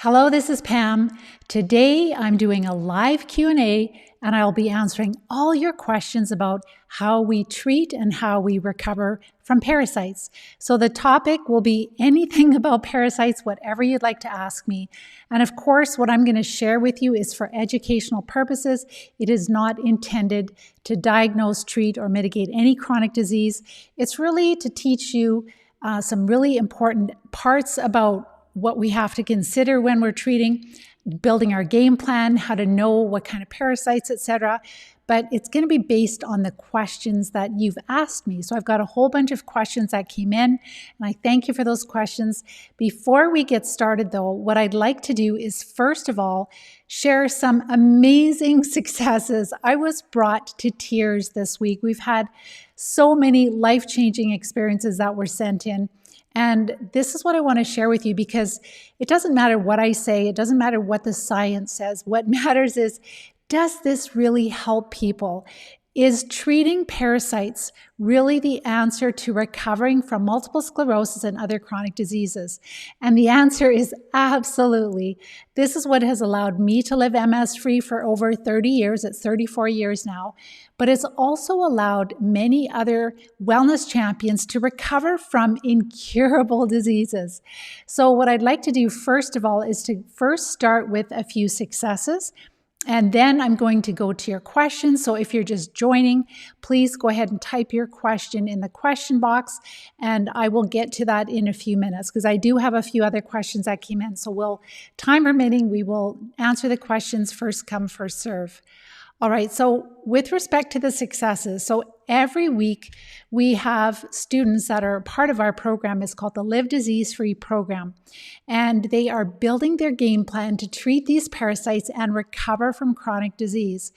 Hello, this is Pam. Today I'm doing a live Q&A and I'll be answering all your questions about how we treat and how we recover from parasites. So the topic will be anything about parasites, whatever you'd like to ask me. And of course, what I'm going to share with you is for educational purposes. It is not intended to diagnose, treat, or mitigate any chronic disease. It's really to teach you some really important parts about what we have to consider when we're treating, building our game plan, how to know what kind of parasites, etc. But it's going to be based on the questions that you've asked me. So I've got a whole bunch of questions that came in, and I thank you for those questions. Before we get started, though, what I'd like to do is, first of all, share some amazing successes. I was brought to tears this week. We've had so many life-changing experiences that were sent in. And this is what I want to share with you, because it doesn't matter what I say. It doesn't matter what the science says. What matters is, does this really help people? Is treating parasites really the answer to recovering from multiple sclerosis and other chronic diseases? And the answer is absolutely. This is what has allowed me to live MS-free for over 30 years. It's 34 years now. But it's also allowed many other wellness champions to recover from incurable diseases. So what I'd like to do, first of all, is to first start with a few successes. And then I'm going to go to your questions. So if you're just joining, please go ahead and type your question in the question box, and I will get to that in a few minutes, because I do have a few other questions that came in. So time permitting, we will answer the questions first come, first serve. All right, so with respect to the successes, so every week we have students that are part of our program. It's called the Live Disease-Free program, and they are building their game plan to treat these parasites and recover from chronic disease.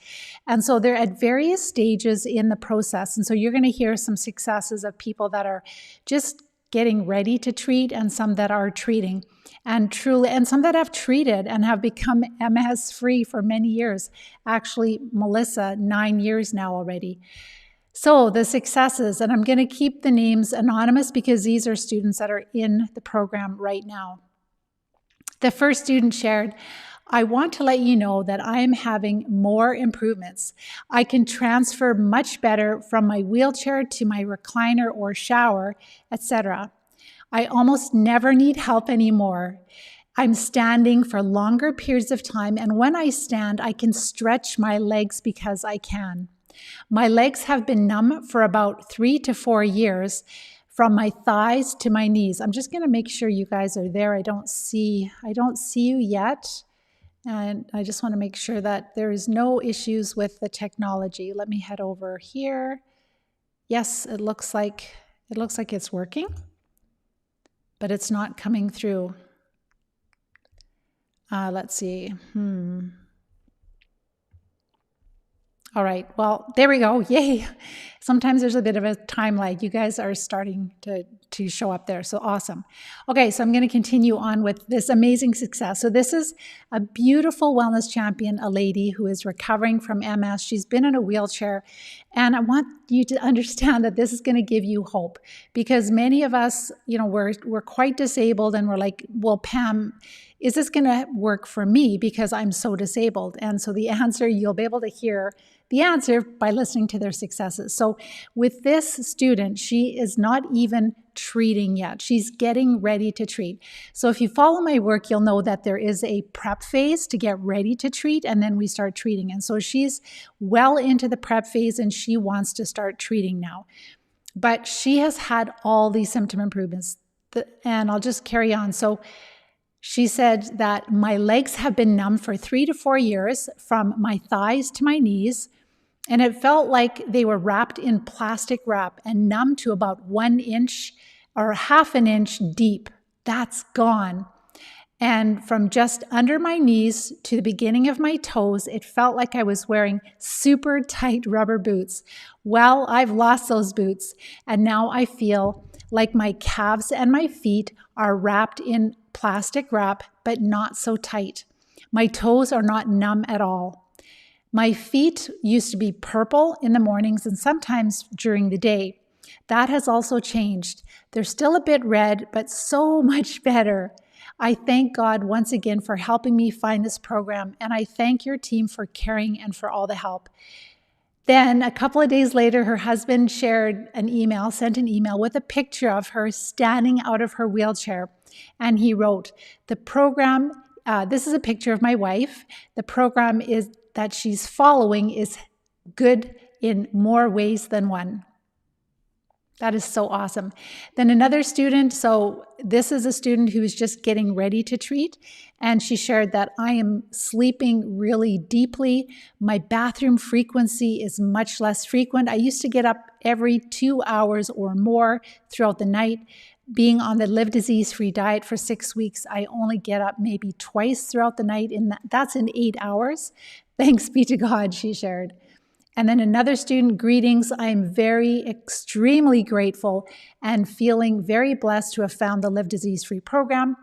And so they're at various stages in the process, and so you're going to hear some successes of people that are just getting ready to treat, and some that are treating, and some that have treated and have become MS-free for many years. Actually, Melissa, 9 years now already. So the successes, and I'm going to keep the names anonymous because these are students that are in the program right now. The first student shared, I want to let you know that I am having more improvements. I can transfer much better from my wheelchair to my recliner or shower, etc. I almost never need help anymore. I'm standing for longer periods of time, and when I stand, I can stretch my legs because I can. My legs have been numb for about 3 to 4 years, from my thighs to my knees. I'm just going to make sure you guys are there. I don't see you yet. And I just want to make sure that there is no issues with the technology. Let me head over here. Yes, it looks like it's working, but it's not coming through. Let's see. All right, well, there we go. Yay. Sometimes there's a bit of a time lag. You guys are starting to show up there, so awesome. Okay, so I'm going to continue on with this amazing success. So this is a beautiful wellness champion, a lady who is recovering from MS. She's been in a wheelchair, and I want you to understand that this is going to give you hope, because many of us, we're quite disabled, and we're like, well, Pam, is this going to work for me because I'm so disabled? And so the answer, you'll be able to hear the answer by listening to their successes. So with this student, she is not even treating yet. She's getting ready to treat. So if you follow my work, you'll know that there is a prep phase to get ready to treat, and then we start treating. And so she's well into the prep phase, and she wants to start treating now. But she has had all these symptom improvements, and I'll just carry on. So she said that my legs have been numb for 3 to 4 years, from my thighs to my knees, and it felt like they were wrapped in plastic wrap and numb to about 1 inch or ½ an inch deep. That's gone. And from just under my knees to the beginning of my toes, it felt like I was wearing super tight rubber boots. Well, I've lost those boots, and now I feel like my calves and my feet are wrapped in plastic wrap, but not so tight. My toes are not numb at all. My feet used to be purple in the mornings and sometimes during the day. That has also changed. They're still a bit red, but so much better. I thank God once again for helping me find this program, and I thank your team for caring and for all the help. Then a couple of days later, her husband sent an email with a picture of her standing out of her wheelchair. And he wrote, the program, this is a picture of my wife. The program that she's following is good in more ways than one. That is so awesome. Then another student, so this is a student who is just getting ready to treat, and she shared that I am sleeping really deeply. My bathroom frequency is much less frequent. I used to get up every 2 hours or more throughout the night. Being on the Live Disease-Free diet for 6 weeks, I only get up maybe twice throughout the night, and that's in 8 hours. Thanks be to God, she shared. And then another student, greetings. I'm extremely grateful and feeling very blessed to have found the Live Disease-Free program.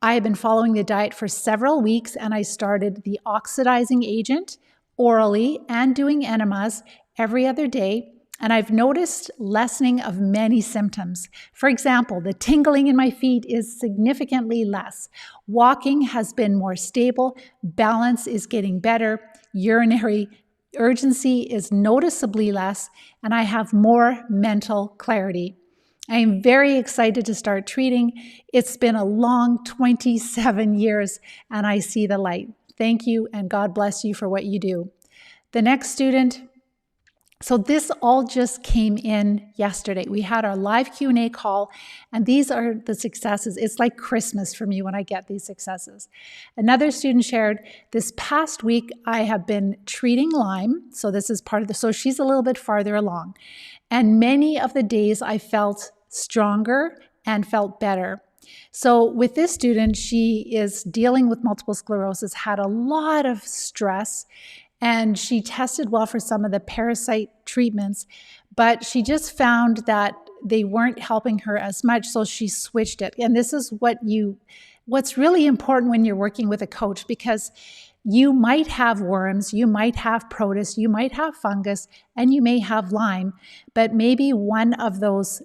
I have been following the diet for several weeks, and I started the oxidizing agent orally and doing enemas every other day. And I've noticed lessening of many symptoms. For example, the tingling in my feet is significantly less. Walking has been more stable. Balance is getting better. Urinary urgency is noticeably less, and I have more mental clarity. I am very excited to start treating. It's been a long 27 years, and I see the light. Thank you, and God bless you for what you do. The next student, so this all just came in yesterday. We had our live Q&A call, and these are the successes. It's like Christmas for me when I get these successes. Another student shared, this past week I have been treating Lyme. So this is part of so she's a little bit farther along. And many of the days I felt stronger and felt better. So with this student, she is dealing with multiple sclerosis, had a lot of stress, and she tested well for some of the parasite treatments, but she just found that they weren't helping her as much, so she switched it. And this is what's really important when you're working with a coach, because you might have worms, you might have protists, you might have fungus, and you may have Lyme, but maybe one of those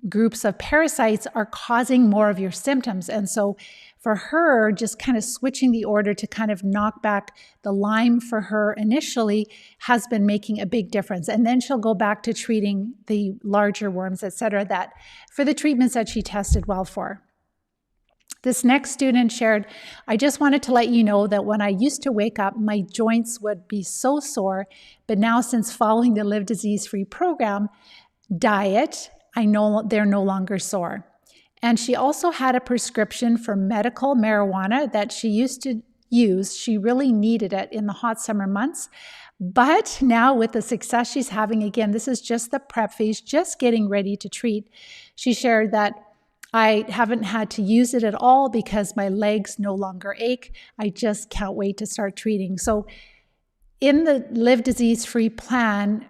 groups of parasites are causing more of your symptoms. And so for her, just kind of switching the order to kind of knock back the Lyme for her initially has been making a big difference. And then she'll go back to treating the larger worms, etc., that for the treatments that she tested well for. This next student shared, I just wanted to let you know that when I used to wake up, my joints would be so sore, but now since following the Live Disease-Free program diet, I know they're no longer sore. And she also had a prescription for medical marijuana that she used to use. She really needed it in the hot summer months. But now with the success she's having, again, this is just the prep phase, just getting ready to treat. She shared that I haven't had to use it at all because my legs no longer ache. I just can't wait to start treating. So in the Live Disease-Free plan,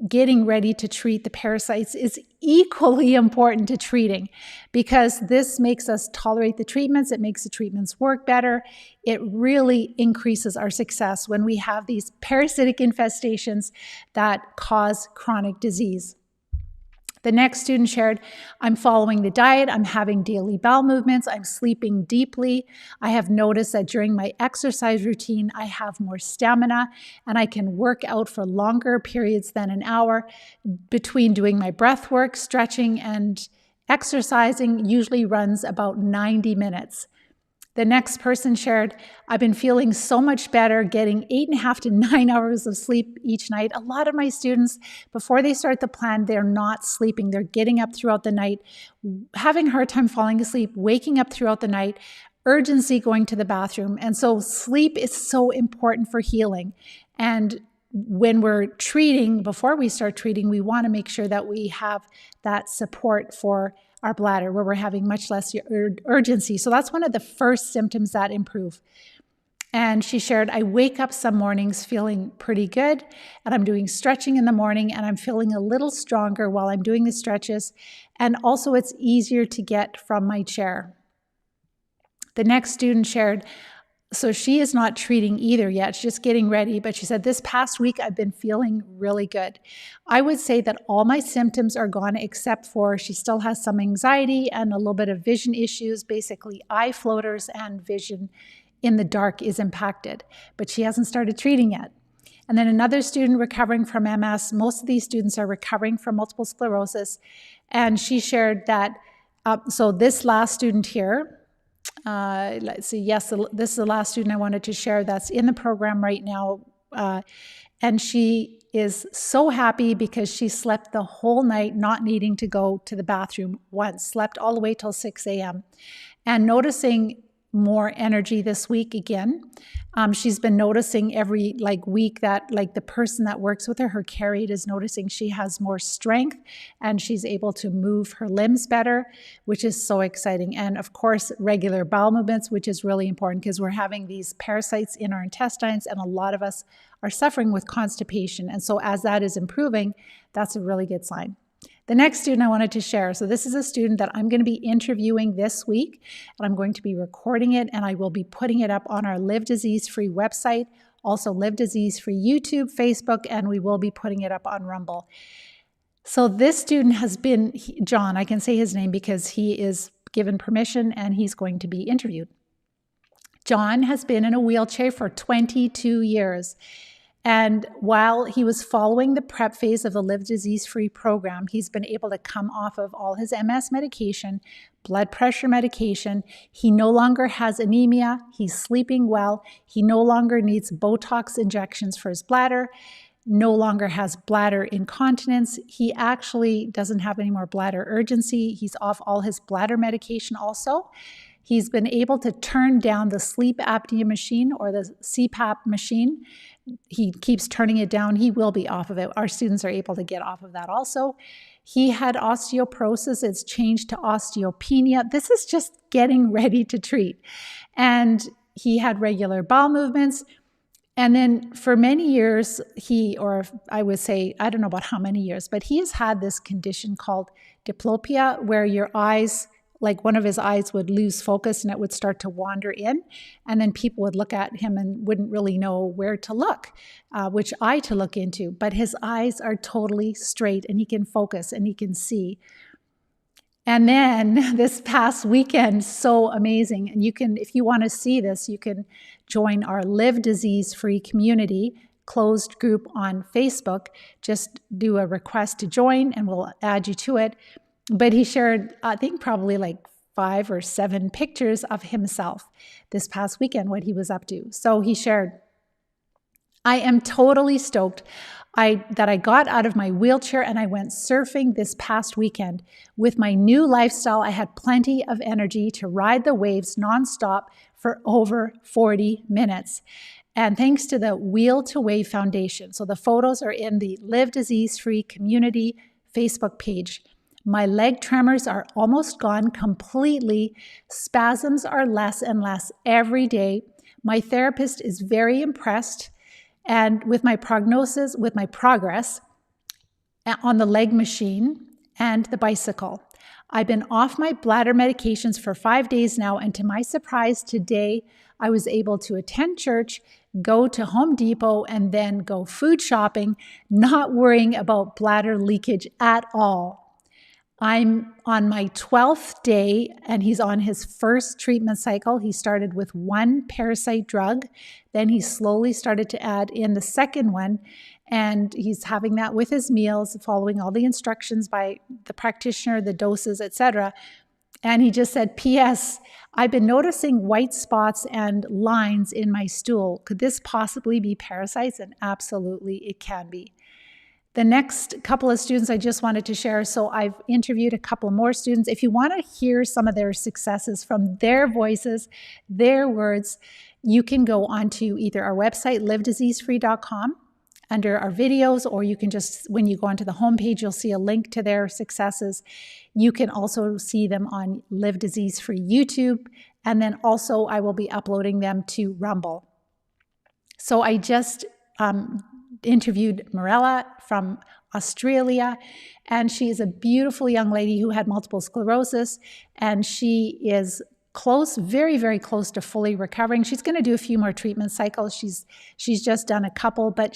getting ready to treat the parasites is equally important to treating, because this makes us tolerate the treatments. It makes the treatments work better. It really increases our success when we have these parasitic infestations that cause chronic disease. The next student shared, I'm following the diet, I'm having daily bowel movements, I'm sleeping deeply. I have noticed that during my exercise routine, I have more stamina and I can work out for longer periods than an hour. Between doing my breath work, stretching, and exercising usually runs about 90 minutes. The next person shared, I've been feeling so much better, getting 8.5 to 9 hours of sleep each night. A lot of my students, before they start the plan, they're not sleeping. They're getting up throughout the night, having a hard time falling asleep, waking up throughout the night, urgency going to the bathroom. And so sleep is so important for healing. And when we're treating, before we start treating, we want to make sure that we have that support for our bladder, where we're having much less urgency. So that's one of the first symptoms that improve. And she shared, I wake up some mornings feeling pretty good, and I'm doing stretching in the morning, and I'm feeling a little stronger while I'm doing the stretches. And also it's easier to get from my chair. The next student shared, So she is not treating either yet. She's just getting ready. But she said, this past week, I've been feeling really good. I would say that all my symptoms are gone except for she still has some anxiety and a little bit of vision issues, basically eye floaters, and vision in the dark is impacted. But she hasn't started treating yet. And then another student recovering from MS. Most of these students are recovering from multiple sclerosis. And she shared that, so this last student here, let's see, yes, this is the last student I wanted to share that's in the program right now. And she is so happy because she slept the whole night, not needing to go to the bathroom once, slept all the way till 6 a.m. and noticing more energy this week again. She's been noticing every week that the person that works with her carrier, is noticing she has more strength and she's able to move her limbs better, which is so exciting. And of course, regular bowel movements, which is really important because we're having these parasites in our intestines and a lot of us are suffering with constipation. And so as that is improving, that's a really good sign. The next student I wanted to share, so this is a student that I'm going to be interviewing this week, and I'm going to be recording it, and I will be putting it up on our Live Disease Free website, also Live Disease Free YouTube, Facebook, and we will be putting it up on Rumble. So this student has been, John, I can say his name because he is given permission and he's going to be interviewed. John has been in a wheelchair for 22 years. And while he was following the prep phase of the Live Disease Free program, he's been able to come off of all his MS medication, blood pressure medication. He no longer has anemia. He's sleeping well. He no longer needs Botox injections for his bladder, no longer has bladder incontinence. He actually doesn't have any more bladder urgency. He's off all his bladder medication also. He's been able to turn down the sleep apnea machine, or the CPAP machine. He keeps turning it down. He will be off of it. Our students are able to get off of that also. He had osteoporosis. It's changed to osteopenia. This is just getting ready to treat. And he had regular bowel movements. And then for many years, I would say, I don't know about how many years, but he has had this condition called diplopia, where your eyes, one of his eyes would lose focus and it would start to wander in. And then people would look at him and wouldn't really know where to look, which eye to look into. But his eyes are totally straight and he can focus and he can see. And then this past weekend, so amazing. And you can, if you want to see this, you can join our Live Disease Free community closed group on Facebook. Just do a request to join and we'll add you to it. But he shared, I think, probably 5 or 7 pictures of himself this past weekend, what he was up to. So he shared, I am totally stoked that I got out of my wheelchair and I went surfing this past weekend. With my new lifestyle, I had plenty of energy to ride the waves nonstop for over 40 minutes. And thanks to the Wheel to Wave Foundation. So the photos are in the Live Disease Free community Facebook page. My leg tremors are almost gone completely. Spasms are less and less every day. My therapist is very impressed and with my progress on the leg machine and the bicycle. I've been off my bladder medications for 5 days now, and to my surprise today, I was able to attend church, go to Home Depot, and then go food shopping, not worrying about bladder leakage at all. I'm on my 12th day, and he's on his first treatment cycle. He started with 1 parasite drug. Then he slowly started to add in the second one, and he's having that with his meals, following all the instructions by the practitioner, the doses, etc. And he just said, P.S., I've been noticing white spots and lines in my stool. Could this possibly be parasites? And absolutely, it can be. The next couple of students I just wanted to share, so I've interviewed a couple more students. If you want to hear some of their successes from their voices, their words, you can go onto either our website, livediseasefree.com, under our videos, or you can just, when you go onto the homepage, you'll see a link to their successes. You can also see them on Live Disease Free YouTube, and then also I will be uploading them to Rumble. So I just interviewed Mirella from Australia, and she is a beautiful young lady who had multiple sclerosis, and she is close, very, very close to fully recovering. She's going to do a few more treatment cycles. She's just done a couple, but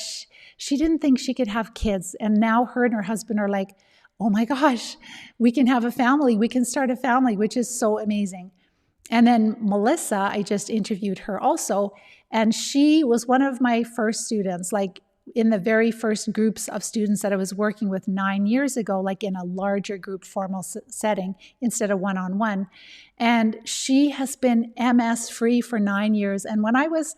she didn't think she could have kids. And now her and her husband are like, oh my gosh, we can have a family. We can start a family, which is so amazing. And then Melissa, I just interviewed her also, and she was one of my first students, like in the very first groups of students that I was working with 9 years ago, like in a larger group formal setting instead of one-on-one. And she has been MS free for 9 years. And when I was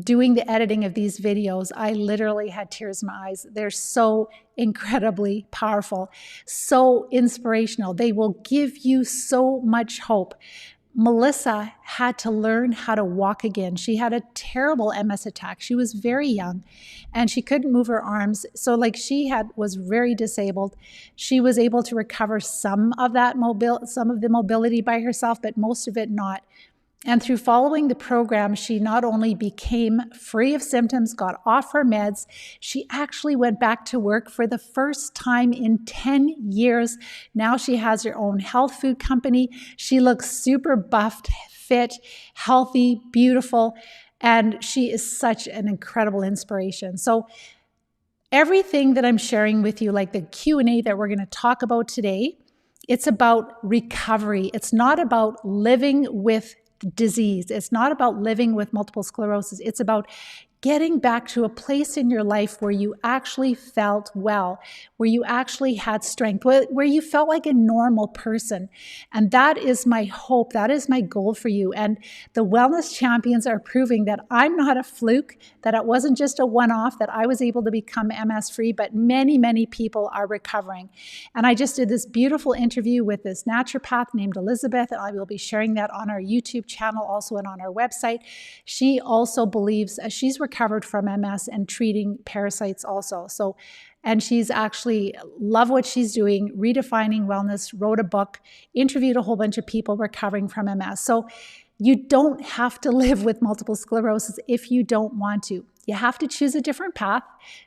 doing the editing of these videos, I literally had tears in my eyes. They're so incredibly powerful, so inspirational. They will give you so much hope. Melissa had to learn how to walk again. She had a terrible MS attack. She was very young and she couldn't move her arms. So like was very disabled. She was able to recover some of the mobility by herself, but most of it not. And through following the program, she not only became free of symptoms, got off her meds, she actually went back to work for the first time in 10 years. Now she has her own health food company. She looks super buffed, fit, healthy, beautiful, and she is such an incredible inspiration. So everything that I'm sharing with you, like the Q&A that we're going to talk about today, it's about recovery. It's not about living with disease. It's not about living with multiple sclerosis. It's about getting back to a place in your life where you actually felt well, where you actually had strength, where you felt like a normal person. And that is my hope. That is my goal for you. And the Wellness Champions are proving that I'm not a fluke, that it wasn't just a one-off, that I was able to become MS-free, but many, many people are recovering. And I just did this beautiful interview with this naturopath named Elizabeth, and I will be sharing that on our YouTube channel also and on our website. She also believes, she's recovered from MS and treating parasites also. So, and she's actually love what she's doing, redefining wellness, wrote a book, interviewed a whole bunch of people recovering from MS. So you don't have to live with multiple sclerosis if you don't want to. You have to choose a different path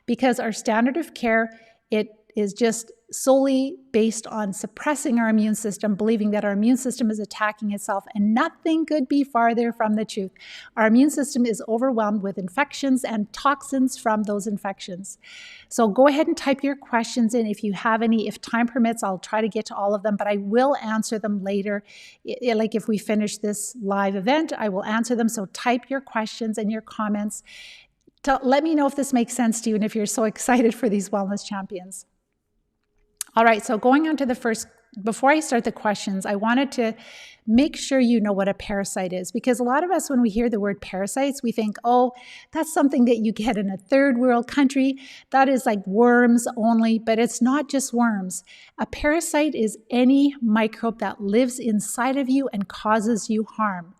because our standard of care, it is just solely based on suppressing our immune system, believing that our immune system is attacking itself, and nothing could be farther from the truth. Our immune system is overwhelmed with infections and toxins from those infections. So go ahead and type your questions in if you have any. If time permits, I'll try to get to all of them, but I will answer them later. Like if we finish this live event, I will answer them. So type your questions and your comments to let me know if this makes sense to you and if you're so excited for these Wellness Champions. All right, so going on to the first, before I start the questions, I wanted to make sure you know what a parasite is, because a lot of us, when we hear the word parasites, we think, oh, that's something that you get in a third world country. That is like worms only, but it's not just worms. A parasite is any microbe that lives inside of you and causes you harm.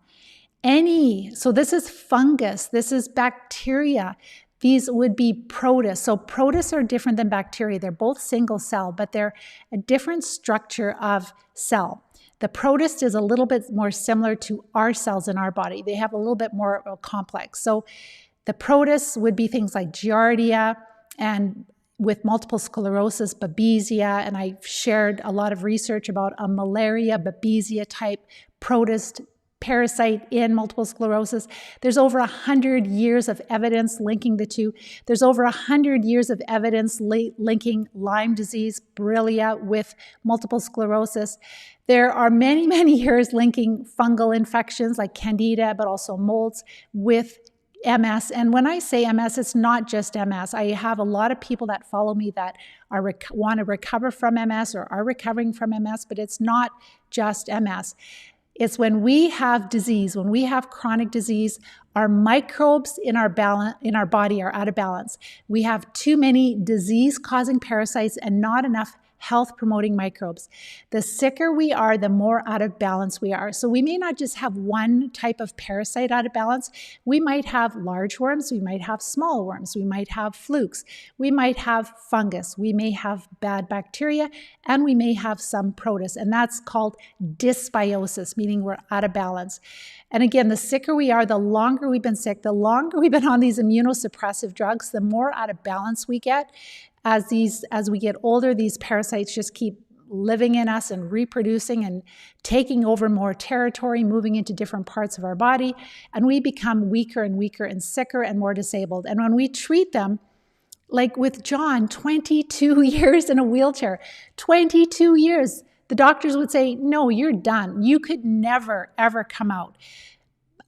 So this is fungus, this is bacteria. These would be protists. So protists are different than bacteria. They're both single cell, but they're a different structure of cell. The protist is a little bit more similar to our cells in our body. They have a little bit more complex. So the protists would be things like Giardia, and with multiple sclerosis, Babesia, and I've shared a lot of research about a malaria Babesia type protist parasite in multiple sclerosis. There's over 100 years of evidence linking the two. There's over 100 years of evidence linking Lyme disease, Borrelia, with multiple sclerosis. There are many, many years linking fungal infections like Candida, but also molds with MS. And when I say MS, it's not just MS. I have a lot of people that follow me that want to recover from MS or are recovering from MS, but it's not just MS. It's when we have disease, when we have chronic disease, our microbes in our body are out of balance. We have too many disease-causing parasites and not enough health-promoting microbes. The sicker we are, the more out of balance we are. So we may not just have one type of parasite out of balance. We might have large worms, we might have small worms, we might have flukes, we might have fungus, we may have bad bacteria, and we may have some protists. And that's called dysbiosis, meaning we're out of balance. And again, the sicker we are, the longer we've been sick, the longer we've been on these immunosuppressive drugs, the more out of balance we get. As we get older, these parasites just keep living in us and reproducing and taking over more territory, moving into different parts of our body, and we become weaker and weaker and sicker and more disabled. And when we treat them, like with John, 22 years in a wheelchair, 22 years, the doctors would say, no, you're done. You could never, ever come out.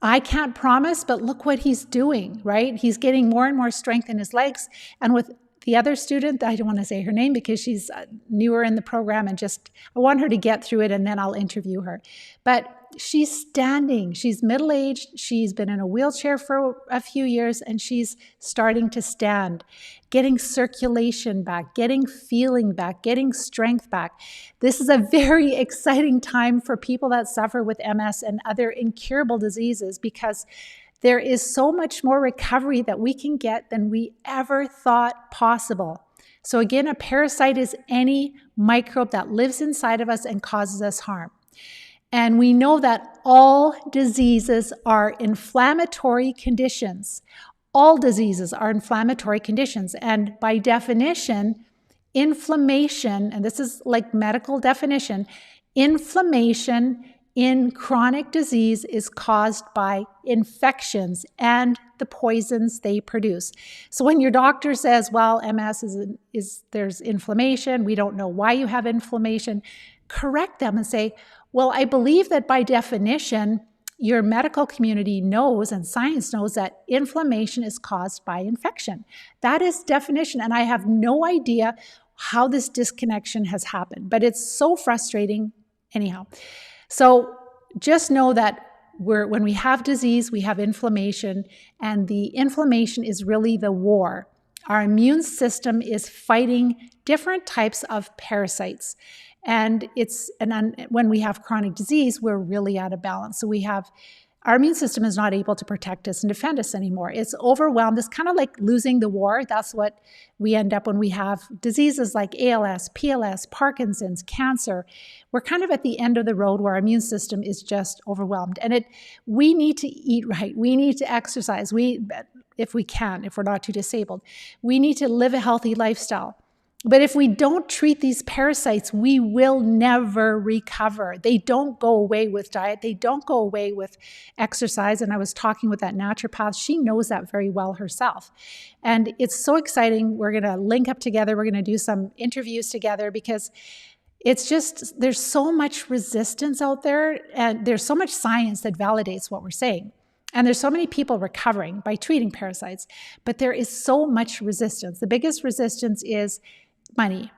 I can't promise, but look what he's doing, right? He's getting more and more strength in his legs. And with the other student, I don't want to say her name because she's newer in the program and I want her to get through it and then I'll interview her. But she's standing, she's middle-aged, she's been in a wheelchair for a few years and she's starting to stand, getting circulation back, getting feeling back, getting strength back. This is a very exciting time for people that suffer with MS and other incurable diseases because there is so much more recovery that we can get than we ever thought possible. So again, a parasite is any microbe that lives inside of us and causes us harm. And we know that all diseases are inflammatory conditions. All diseases are inflammatory conditions. And by definition, inflammation, and this is like medical definition, inflammation in chronic disease is caused by infections and the poisons they produce. So when your doctor says, well, MS there's inflammation, we don't know why you have inflammation, correct them and say, well, I believe that by definition, your medical community knows and science knows that inflammation is caused by infection. That is definition, and I have no idea how this disconnection has happened, but it's so frustrating anyhow. So just know that when we have disease, we have inflammation, and the inflammation is really the war. Our immune system is fighting different types of parasites. And when we have chronic disease, we're really out of balance. So our immune system is not able to protect us and defend us anymore. It's overwhelmed. It's kind of like losing the war. That's what we end up when we have diseases like ALS, PLS, Parkinson's, cancer. We're kind of at the end of the road where our immune system is just overwhelmed. And we need to eat right. We need to exercise. If we can, if we're not too disabled, we need to live a healthy lifestyle. But if we don't treat these parasites, we will never recover. They don't go away with diet. They don't go away with exercise. And I was talking with that naturopath. She knows that very well herself. And it's so exciting. We're going to link up together. We're going to do some interviews together because it's just, there's so much resistance out there. And there's so much science that validates what we're saying. And there's so many people recovering by treating parasites. But there is so much resistance. The biggest resistance is money.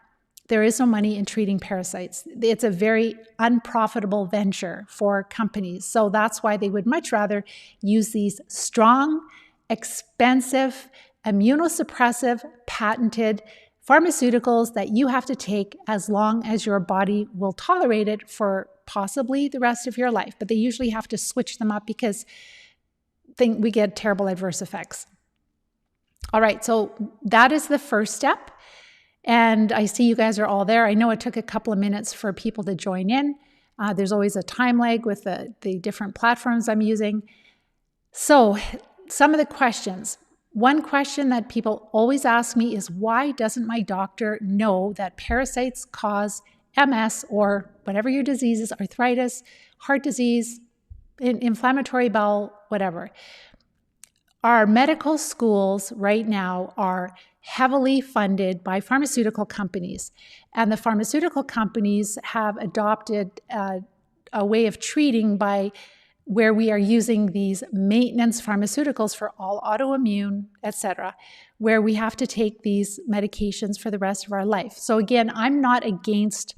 There is no money in treating parasites. It's a very unprofitable venture for companies. So that's why they would much rather use these strong, expensive, immunosuppressive, patented pharmaceuticals that you have to take as long as your body will tolerate it for possibly the rest of your life. But they usually have to switch them up because we get terrible adverse effects. All right, so that is the first step. And I see you guys are all there. I know it took a couple of minutes for people to join in. There's always a time lag with the different platforms I'm using. So some of the questions. One question that people always ask me is, why doesn't my doctor know that parasites cause MS or whatever your disease is, arthritis, heart disease, inflammatory bowel, whatever? Our medical schools right now are heavily funded by pharmaceutical companies. And the pharmaceutical companies have adopted a way of treating where we are using these maintenance pharmaceuticals for all autoimmune, etc., where we have to take these medications for the rest of our life. So again, I'm not against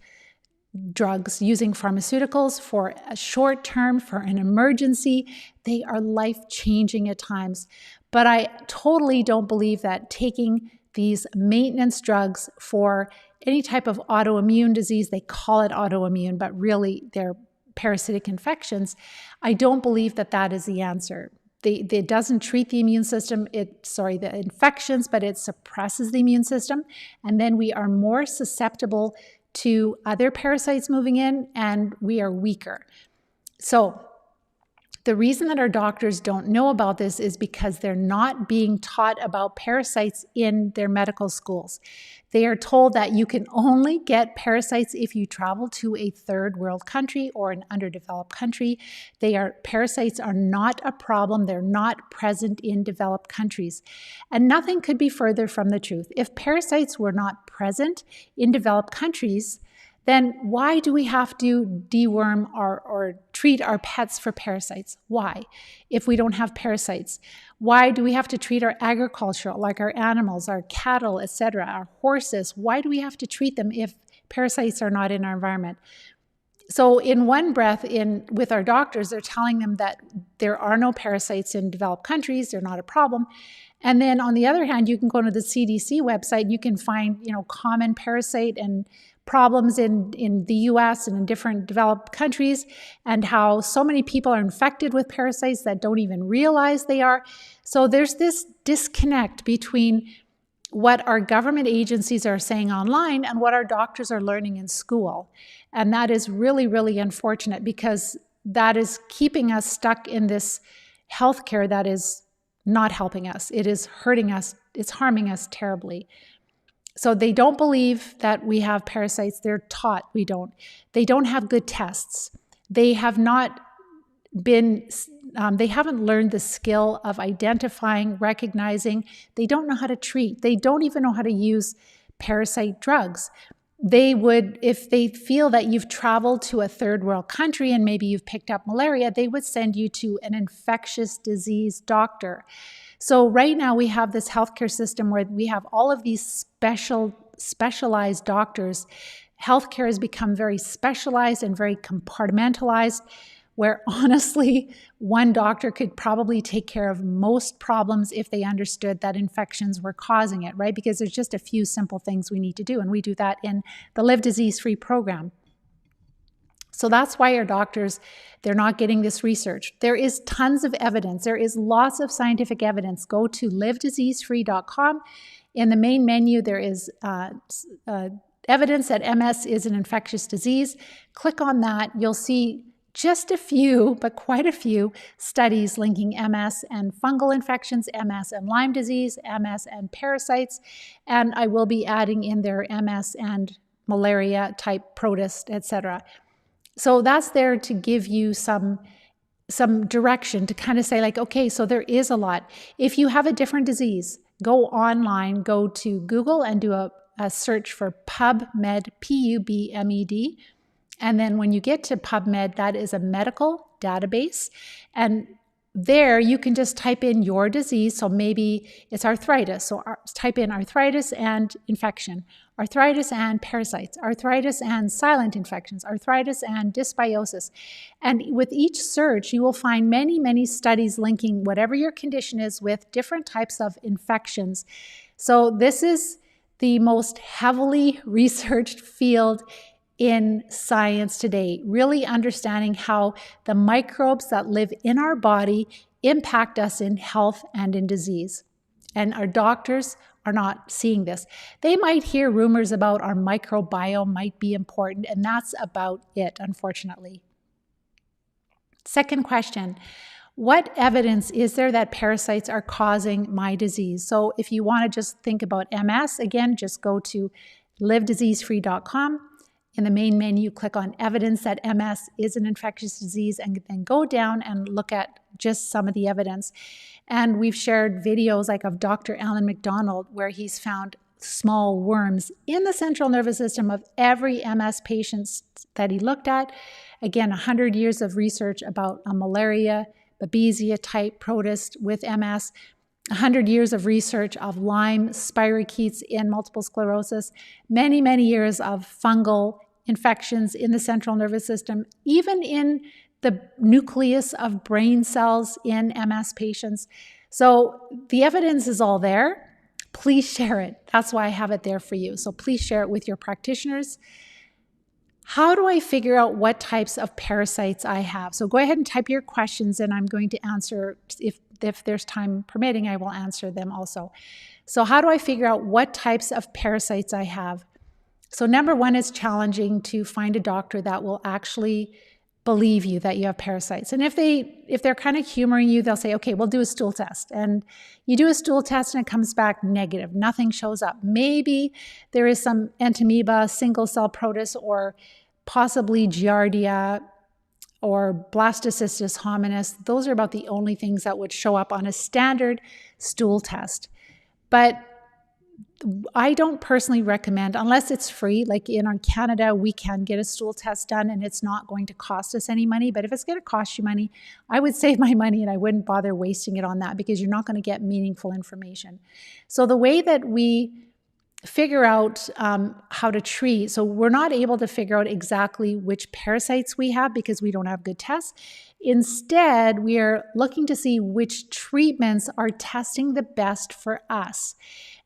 drugs, using pharmaceuticals for a short term, for an emergency. They are life-changing at times. But I totally don't believe that taking these maintenance drugs for any type of autoimmune disease, they call it autoimmune, but really they're parasitic infections. I don't believe that that is the answer. It doesn't treat the immune system, the infections, but it suppresses the immune system. And then we are more susceptible to other parasites moving in, and we are weaker. So The reason that our doctors don't know about this is because they're not being taught about parasites in their medical schools. They are told that you can only get parasites if you travel to a third world country or an underdeveloped country. Parasites are not a problem. They're not present in developed countries. And nothing could be further from the truth. If parasites were not present in developed countries, then why do we have to deworm or treat our pets for parasites? Why? If we don't have parasites, why do we have to treat our agriculture, like our animals, our cattle, etc., our horses? Why do we have to treat them if parasites are not in our environment? So in one breath, with our doctors, they're telling them that there are no parasites in developed countries, they're not a problem. And then on the other hand, you can go to the CDC website and you can find, common parasite and problems in the US and in different developed countries, and how so many people are infected with parasites that don't even realize they are. So there's this disconnect between what our government agencies are saying online and what our doctors are learning in school. And that is really, really unfortunate, because that is keeping us stuck in this healthcare that is not helping us. It is hurting us. It's harming us terribly. So they don't believe that we have parasites. They're taught we don't. They don't have good tests. They have not been, they haven't learned the skill of identifying, recognizing. They don't know how to treat. They don't even know how to use parasite drugs. They would, if they feel that you've traveled to a third world country and maybe you've picked up malaria, they would send you to an infectious disease doctor. So right now we have this healthcare system where we have all of these specialized doctors. Healthcare has become very specialized and very compartmentalized, where honestly, one doctor could probably take care of most problems if they understood that infections were causing it, right? Because there's just a few simple things we need to do, and we do that in the Live Disease-Free program. So that's why our doctors, they're not getting this research. There is tons of evidence. There is lots of scientific evidence. Go to livediseasefree.com. In the main menu, there is evidence that MS is an infectious disease. Click on that. You'll see just a few, but quite a few studies linking MS and fungal infections, MS and Lyme disease, MS and parasites, and I will be adding in there MS and malaria type protist, etc. So that's there to give you some direction, to kind of say like, okay, so there is a lot. If you have a different disease, go online, go to Google and do a search for PubMed, P-U-B-M-E-D. And then when you get to PubMed, that is a medical database. And there you can just type in your disease. So maybe it's arthritis. So type in arthritis and infection, arthritis and parasites, arthritis and silent infections, arthritis and dysbiosis. And with each search, you will find many, many studies linking whatever your condition is with different types of infections. So this is the most heavily researched field in science today, really understanding how the microbes that live in our body impact us in health and in disease. And our doctors are not seeing this. They might hear rumors about our microbiome might be important, and that's about it, unfortunately. Second question, what evidence is there that parasites are causing my disease? So if you want to just think about MS, again, just go to livediseasefree.com. In the main menu, click on evidence that MS is an infectious disease, and then go down and look at just some of the evidence. And we've shared videos like of Dr. Alan McDonald, where he's found small worms in the central nervous system of every MS patient that he looked at. Again, 100 years of research about a malaria, Babesia type protist with MS. 100 years of research of Lyme, spirochetes in multiple sclerosis, many, many years of fungal infections in the central nervous system, even in the nucleus of brain cells in MS patients. So the evidence is all there. Please share it. That's why I have it there for you. So please share it with your practitioners. How do I figure out what types of parasites I have? So go ahead and type your questions, and I'm going to answer, if there's time permitting, I will answer them also. So how do I figure out what types of parasites I have? So number one, it's challenging to find a doctor that will actually believe you that you have parasites. And if they're kind of humoring you, they'll say, okay, we'll do a stool test. And you do a stool test and it comes back negative. Nothing shows up. Maybe there is some entamoeba, single cell protus, or possibly giardia or blastocystis hominis. Those are about the only things that would show up on a standard stool test. But I don't personally recommend, unless it's free, like in Canada, we can get a stool test done and it's not going to cost us any money. But if it's going to cost you money, I would save my money and I wouldn't bother wasting it on that, because you're not going to get meaningful information. So the way that we figure out how to treat, so we're not able to figure out exactly which parasites we have because we don't have good tests. Instead, we are looking to see which treatments are testing the best for us.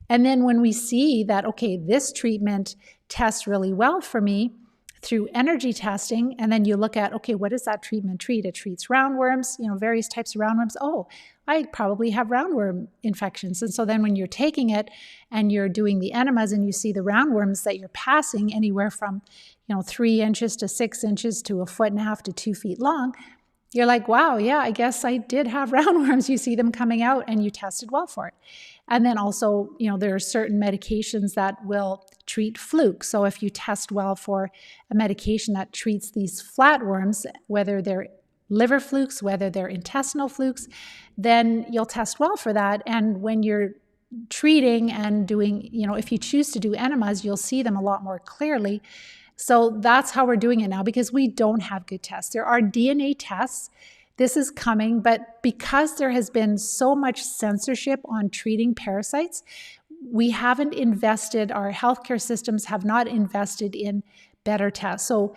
And then when we see that, okay, this treatment tests really well for me through energy testing, and then you look at, okay, what does that treatment treat? It treats roundworms, various types of roundworms. Oh, I probably have roundworm infections. And so then when you're taking it and you're doing the enemas and you see the roundworms that you're passing anywhere from, 3 inches to 6 inches to 1.5 feet to 2 feet long, you're like, wow, yeah, I guess I did have roundworms. You see them coming out and you tested well for it. And then also, there are certain medications that will treat flukes. So if you test well for a medication that treats these flatworms, whether they're liver flukes, whether they're intestinal flukes, then you'll test well for that. And when you're treating and doing, if you choose to do enemas, you'll see them a lot more clearly. So that's how we're doing it now, because we don't have good tests. There are DNA tests. This is coming, but because there has been so much censorship on treating parasites, we haven't invested, our healthcare systems have not invested in better tests. So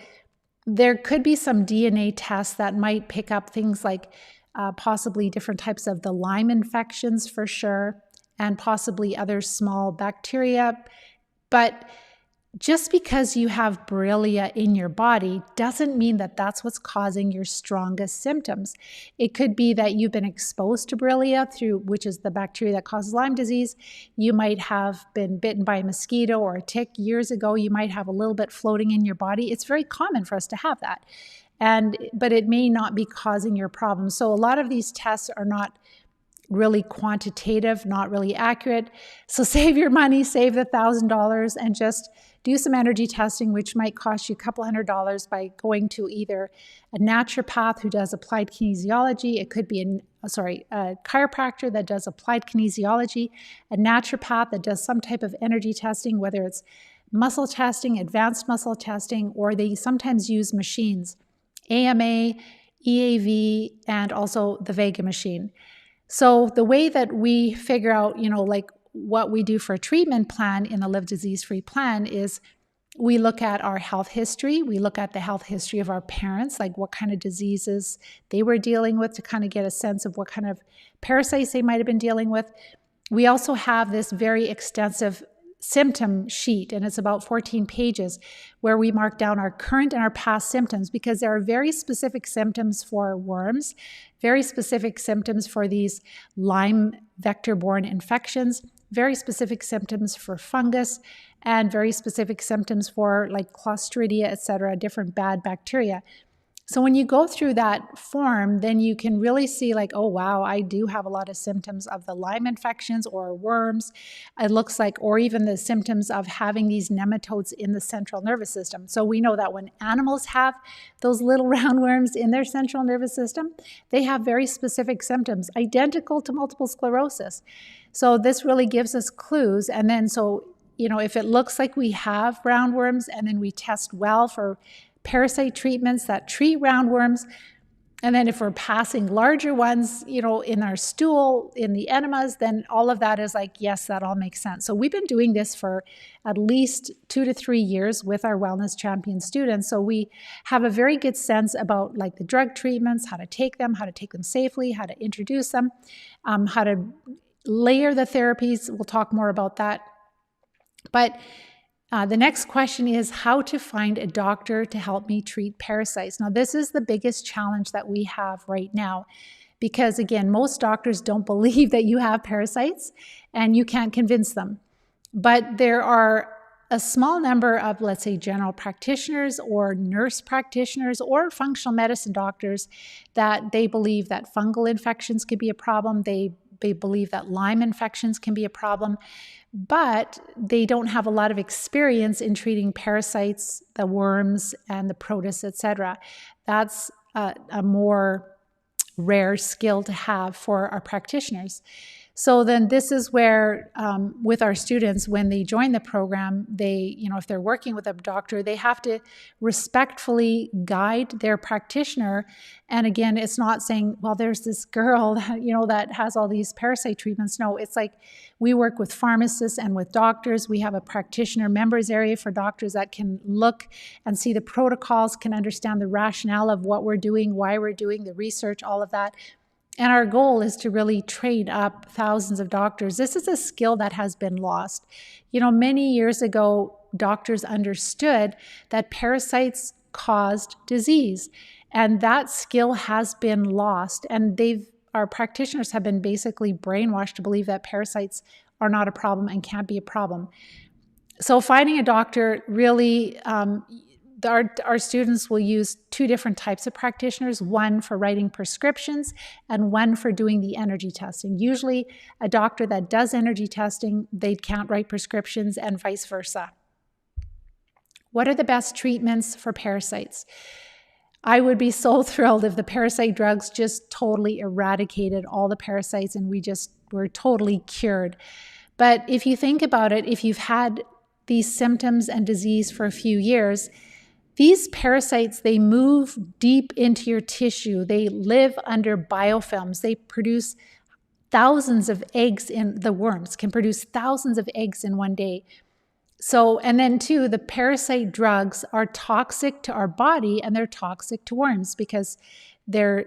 there could be some DNA tests that might pick up things like possibly different types of the Lyme infections for sure, and possibly other small bacteria. But just because you have Borrelia in your body doesn't mean that that's what's causing your strongest symptoms. It could be that you've been exposed to Borrelia, which is the bacteria that causes Lyme disease. You might have been bitten by a mosquito or a tick years ago. You might have a little bit floating in your body. It's very common for us to have that. But it may not be causing your problem. So a lot of these tests are not really quantitative, not really accurate. So save your money, save the $1,000, and just do some energy testing, which might cost you a couple $100 by going to either a naturopath who does applied kinesiology. It could be a chiropractor that does applied kinesiology, a naturopath that does some type of energy testing, whether it's muscle testing, advanced muscle testing, or they sometimes use machines, AMA, EAV, and also the Vega machine. So the way that we figure out, what we do for a treatment plan in the Live Disease-Free plan is we look at our health history. We look at the health history of our parents, like what kind of diseases they were dealing with, to kind of get a sense of what kind of parasites they might have been dealing with. We also have this very extensive symptom sheet, and it's about 14 pages, where we mark down our current and our past symptoms, because there are very specific symptoms for worms, very specific symptoms for these Lyme vector-borne infections, very specific symptoms for fungus, and very specific symptoms for like Clostridia, etc., different bad bacteria. So when you go through that form, then you can really see like, oh, wow, I do have a lot of symptoms of the Lyme infections or worms. It looks like, or even the symptoms of having these nematodes in the central nervous system. So we know that when animals have those little roundworms in their central nervous system, they have very specific symptoms, identical to multiple sclerosis. So this really gives us clues. And then if it looks like we have roundworms and then we test well for parasite treatments that treat roundworms, and then if we're passing larger ones, in our stool, in the enemas, then all of that is like, yes, that all makes sense. So we've been doing this for at least 2 to 3 years with our Wellness Champion students. So we have a very good sense about like the drug treatments, how to take them safely, how to introduce them, how to layer the therapies. We'll talk more about that. But the next question is how to find a doctor to help me treat parasites. Now, this is the biggest challenge that we have right now, because again, most doctors don't believe that you have parasites and you can't convince them. But there are a small number of, let's say, general practitioners or nurse practitioners or functional medicine doctors that they believe that fungal infections could be a problem. They believe that Lyme infections can be a problem, but they don't have a lot of experience in treating parasites, the worms, and the protists, etc. That's a more rare skill to have for our practitioners. So then this is where, with our students, when they join the program, they, if they're working with a doctor, they have to respectfully guide their practitioner. And again, it's not saying, well, there's this girl, that has all these parasite treatments. No, it's like we work with pharmacists and with doctors. We have a practitioner members area for doctors that can look and see the protocols, can understand the rationale of what we're doing, why we're doing the research, all of that. And our goal is to really train up thousands of doctors. This is a skill that has been lost. Many years ago, doctors understood that parasites caused disease, and that skill has been lost. And our practitioners have been basically brainwashed to believe that parasites are not a problem and can't be a problem. So finding a doctor really, our students will use two different types of practitioners, one for writing prescriptions and one for doing the energy testing. Usually a doctor that does energy testing, they can't write prescriptions, and vice versa. What are the best treatments for parasites? I would be so thrilled if the parasite drugs just totally eradicated all the parasites and we're totally cured. But if you think about it, if you've had these symptoms and disease for a few years, these parasites, they move deep into your tissue. They live under biofilms. They produce thousands of eggs the worms can produce thousands of eggs in one day. So, and then too, the parasite drugs are toxic to our body and they're toxic to worms because they're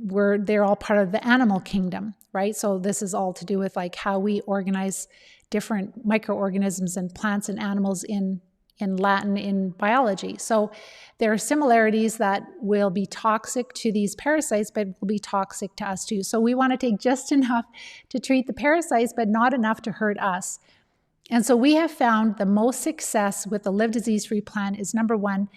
all part of the animal kingdom, right? So this is all to do with like how we organize different microorganisms and plants and animals in Latin in biology. So there are similarities that will be toxic to these parasites, but will be toxic to us too. So we want to take just enough to treat the parasites, but not enough to hurt us. And so we have found the most success with the Live Disease-Free plan is, number one,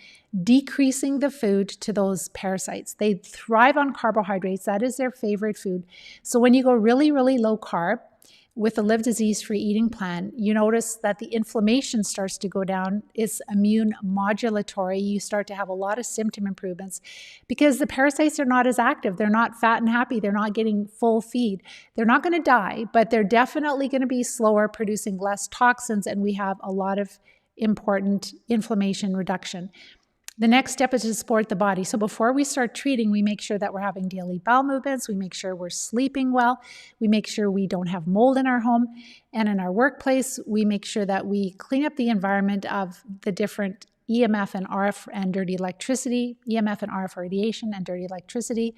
decreasing the food to those parasites. They thrive on carbohydrates. That is their favorite food. So when you go really, really low carb, with the Live Disease-Free eating plan, you notice that the inflammation starts to go down. It's immune modulatory. You start to have a lot of symptom improvements because the parasites are not as active. They're not fat and happy. They're not getting full feed. They're not going to die, but they're definitely going to be slower, producing less toxins, and we have a lot of important inflammation reduction. The next step is to support the body. So before we start treating, we make sure that we're having daily bowel movements. We make sure we're sleeping well. We make sure we don't have mold in our home. And in our workplace, we make sure that we clean up the environment of the different EMF and RF and dirty electricity, EMF and RF radiation and dirty electricity.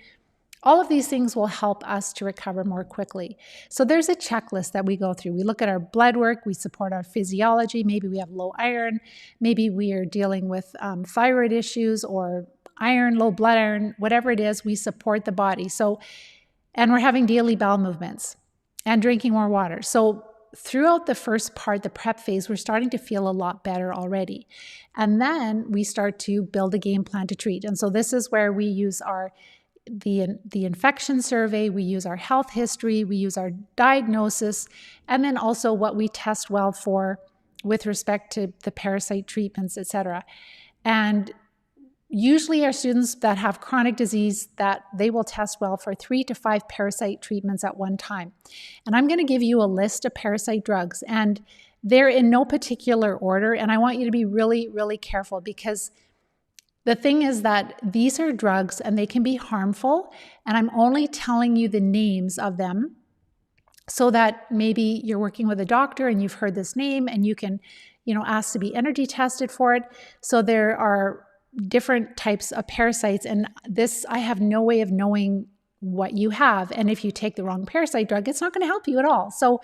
All of these things will help us to recover more quickly. So there's a checklist that we go through. We look at our blood work, we support our physiology. Maybe we have low iron, maybe we are dealing with thyroid issues or low blood iron, whatever it is, we support the body. So, and we're having daily bowel movements and drinking more water. So throughout the first part, the prep phase, we're starting to feel a lot better already. And then we start to build a game plan to treat. And so this is where we use the infection survey, we use our health history, we use our diagnosis, and then also what we test well for with respect to the parasite treatments, etc. And usually our students that have chronic disease, that they will test well for 3 to 5 parasite treatments at one time. And I'm going to give you a list of parasite drugs, and they're in no particular order, and I want you to be really, really careful because the thing is that these are drugs and they can be harmful, and I'm only telling you the names of them so that maybe you're working with a doctor and you've heard this name and you can, ask to be energy tested for it. So there are different types of parasites, and I have no way of knowing what you have. And if you take the wrong parasite drug, it's not going to help you at all. So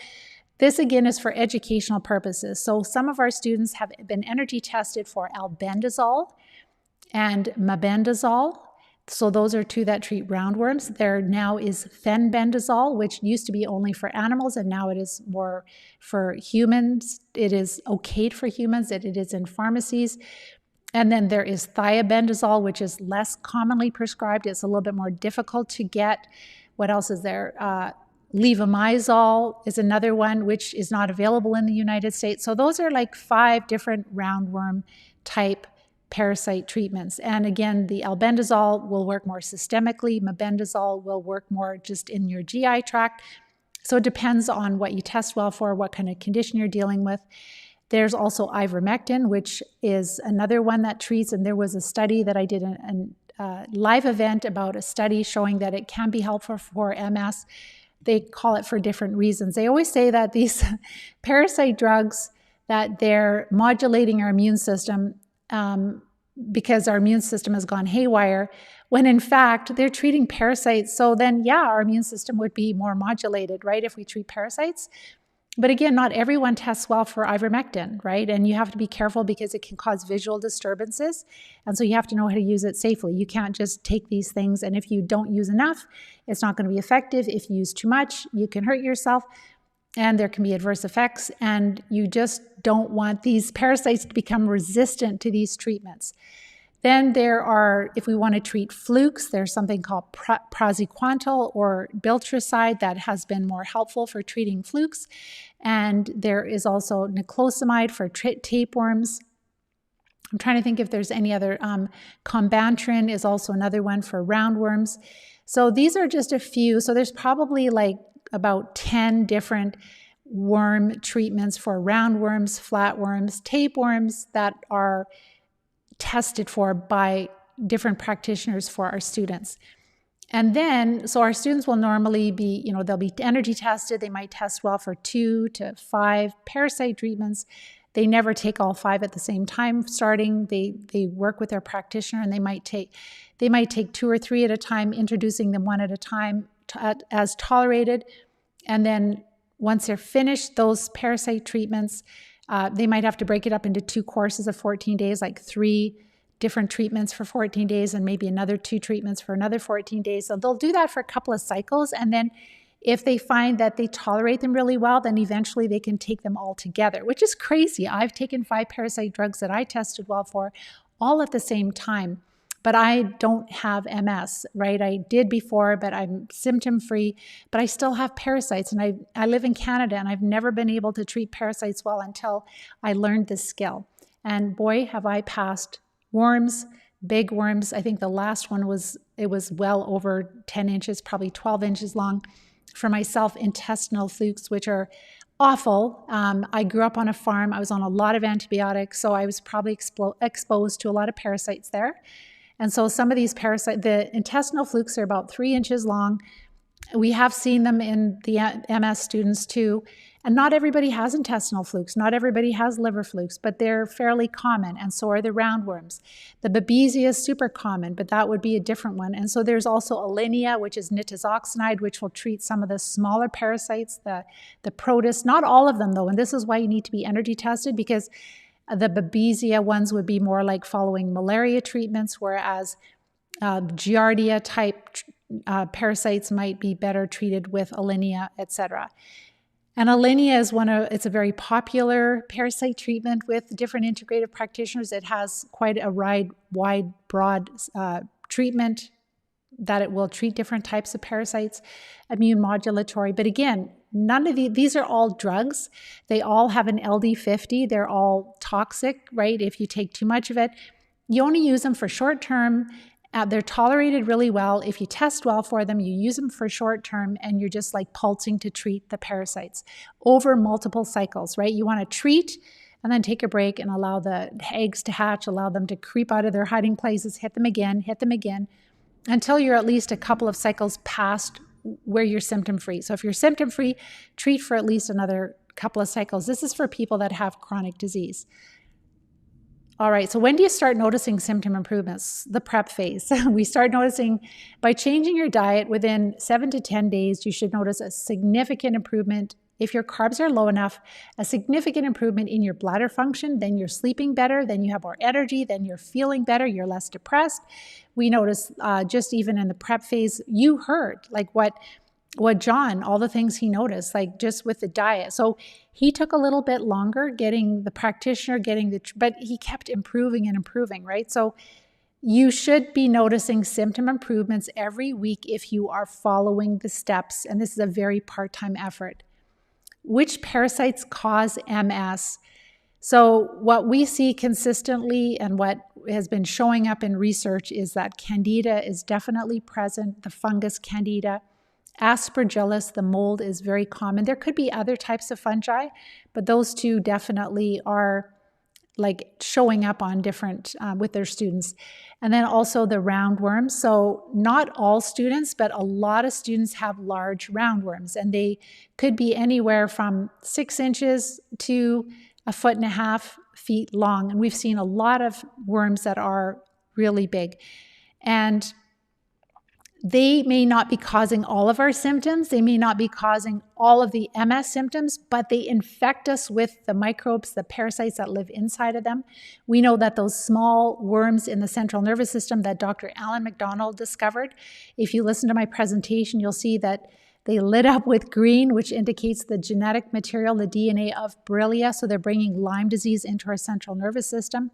this again is for educational purposes. So some of our students have been energy tested for albendazole and mebendazole, So those are two that treat roundworms. There now is fenbendazole, which used to be only for animals, and now it is more for humans. It is okayed for humans, it is in pharmacies. And then there is thiabendazole, which is less commonly prescribed. It's a little bit more difficult to get. What else is there? Levomizole is another one, which is not available in the United States. So those are like 5 different roundworm type parasite treatments. And again, the albendazole will work more systemically. Mebendazole will work more just in your GI tract. So it depends on what you test well for, what kind of condition you're dealing with. There's also ivermectin, which is another one that treats, and there was a study that I did a live event about a study showing that it can be helpful for MS. They call it for different reasons. They always say that these parasite drugs, that they're modulating our immune system because our immune system has gone haywire, when in fact they're treating parasites. So then, yeah, our immune system would be more modulated, right, if we treat parasites. But again, not everyone tests well for ivermectin, right? And you have to be careful because it can cause visual disturbances. And so you have to know how to use it safely. You can't just take these things, and if you don't use enough, it's not going to be effective. If you use too much, you can hurt yourself, and there can be adverse effects. And you just don't want these parasites to become resistant to these treatments. Then there are, if we want to treat flukes, there's something called praziquantel or biltricide that has been more helpful for treating flukes. And there is also niclosamide for tapeworms. I'm trying to think if there's any other. Combantrin is also another one for roundworms. So these are just a few. So there's probably like about 10 different worm treatments for roundworms, flatworms, tapeworms that are tested for by different practitioners for our students. And then, so our students will normally be, they'll be energy tested. They might test well for 2 to 5 parasite treatments. They never take all 5 at the same time starting. They work with their practitioner, and they might take 2 or 3 at a time, introducing them one at a time as tolerated. And then once they're finished those parasite treatments, they might have to break it up into 2 courses of 14 days, like 3 different treatments for 14 days and maybe another 2 treatments for another 14 days. So they'll do that for a couple of cycles. And then if they find that they tolerate them really well, then eventually they can take them all together, which is crazy. I've taken 5 parasite drugs that I tested well for all at the same time. But I don't have MS, right? I did before, but I'm symptom-free, but I still have parasites. And I live in Canada, and I've never been able to treat parasites well until I learned this skill. And boy, have I passed worms, big worms. I think the last one was well over 10 inches, probably 12 inches long. For myself, intestinal flukes, which are awful. I grew up on a farm. I was on a lot of antibiotics, so I was probably exposed to a lot of parasites there. And so some of these parasites, the intestinal flukes are about 3 inches long. We have seen them in the MS students too. And not everybody has intestinal flukes. Not everybody has liver flukes, but they're fairly common. And so are the roundworms. The babesia is super common, but that would be a different one. And so there's also Alinea, which is nitazoxanide, which will treat some of the smaller parasites, the protists. Not all of them though. And this is why you need to be energy tested, because the babesia ones would be more like following malaria treatments, whereas Giardia type parasites might be better treated with Alinea, etc. And Alinea is it's a very popular parasite treatment with different integrative practitioners. It has quite a wide, broad treatment that it will treat different types of parasites, immune modulatory. But again, none of these are all drugs. They all have an LD50. They're all toxic, right? If you take too much of it, you only use them for short term. They're tolerated really well. If you test well for them, you use them for short term, and you're just like pulsing to treat the parasites over multiple cycles, right? You want to treat and then take a break and allow the eggs to hatch, allow them to creep out of their hiding places, hit them again, until you're at least a couple of cycles past where you're symptom-free. So if you're symptom-free, treat for at least another couple of cycles. This is for people that have chronic disease. All right, so when do you start noticing symptom improvements? The prep phase. We start noticing by changing your diet within 7 to 10 days, you should notice a significant improvement if your carbs are low enough, a significant improvement in your bladder function, then you're sleeping better, then you have more energy, then you're feeling better, you're less depressed. We notice just even in the prep phase, you heard like what John, all the things he noticed, like just with the diet. So he took a little bit longer getting the practitioner, but he kept improving and improving, right? So you should be noticing symptom improvements every week if you are following the steps, and this is a very part-time effort. Which parasites cause MS? So what we see consistently and what has been showing up in research is that Candida is definitely present, the fungus Candida. Aspergillus, the mold, is very common. There could be other types of fungi, but those two definitely are like showing up on different with their students. And then also the roundworms. So not all students, but a lot of students have large roundworms, and they could be anywhere from 6 inches to 1.5 feet long. And we've seen a lot of worms that are really big. And they may not be causing all of our symptoms. They may not be causing all of the MS symptoms, but they infect us with the microbes, the parasites that live inside of them. We know that those small worms in the central nervous system that Dr. Alan McDonald discovered, if you listen to my presentation, you'll see that they lit up with green, which indicates the genetic material, the DNA of Borrelia. So they're bringing Lyme disease into our central nervous system.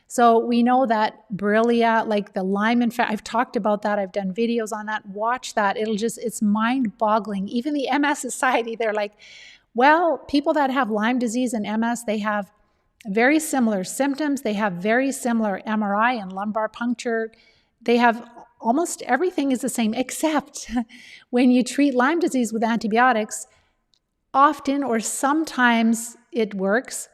So we know that Borrelia, like the Lyme infection, I've talked about that. I've done videos on that. Watch that. It's mind-boggling. Even the MS Society, they're like, well, people that have Lyme disease and MS, they have very similar symptoms. They have very similar MRI and lumbar puncture. They have almost everything is the same, except when you treat Lyme disease with antibiotics, often or sometimes it works,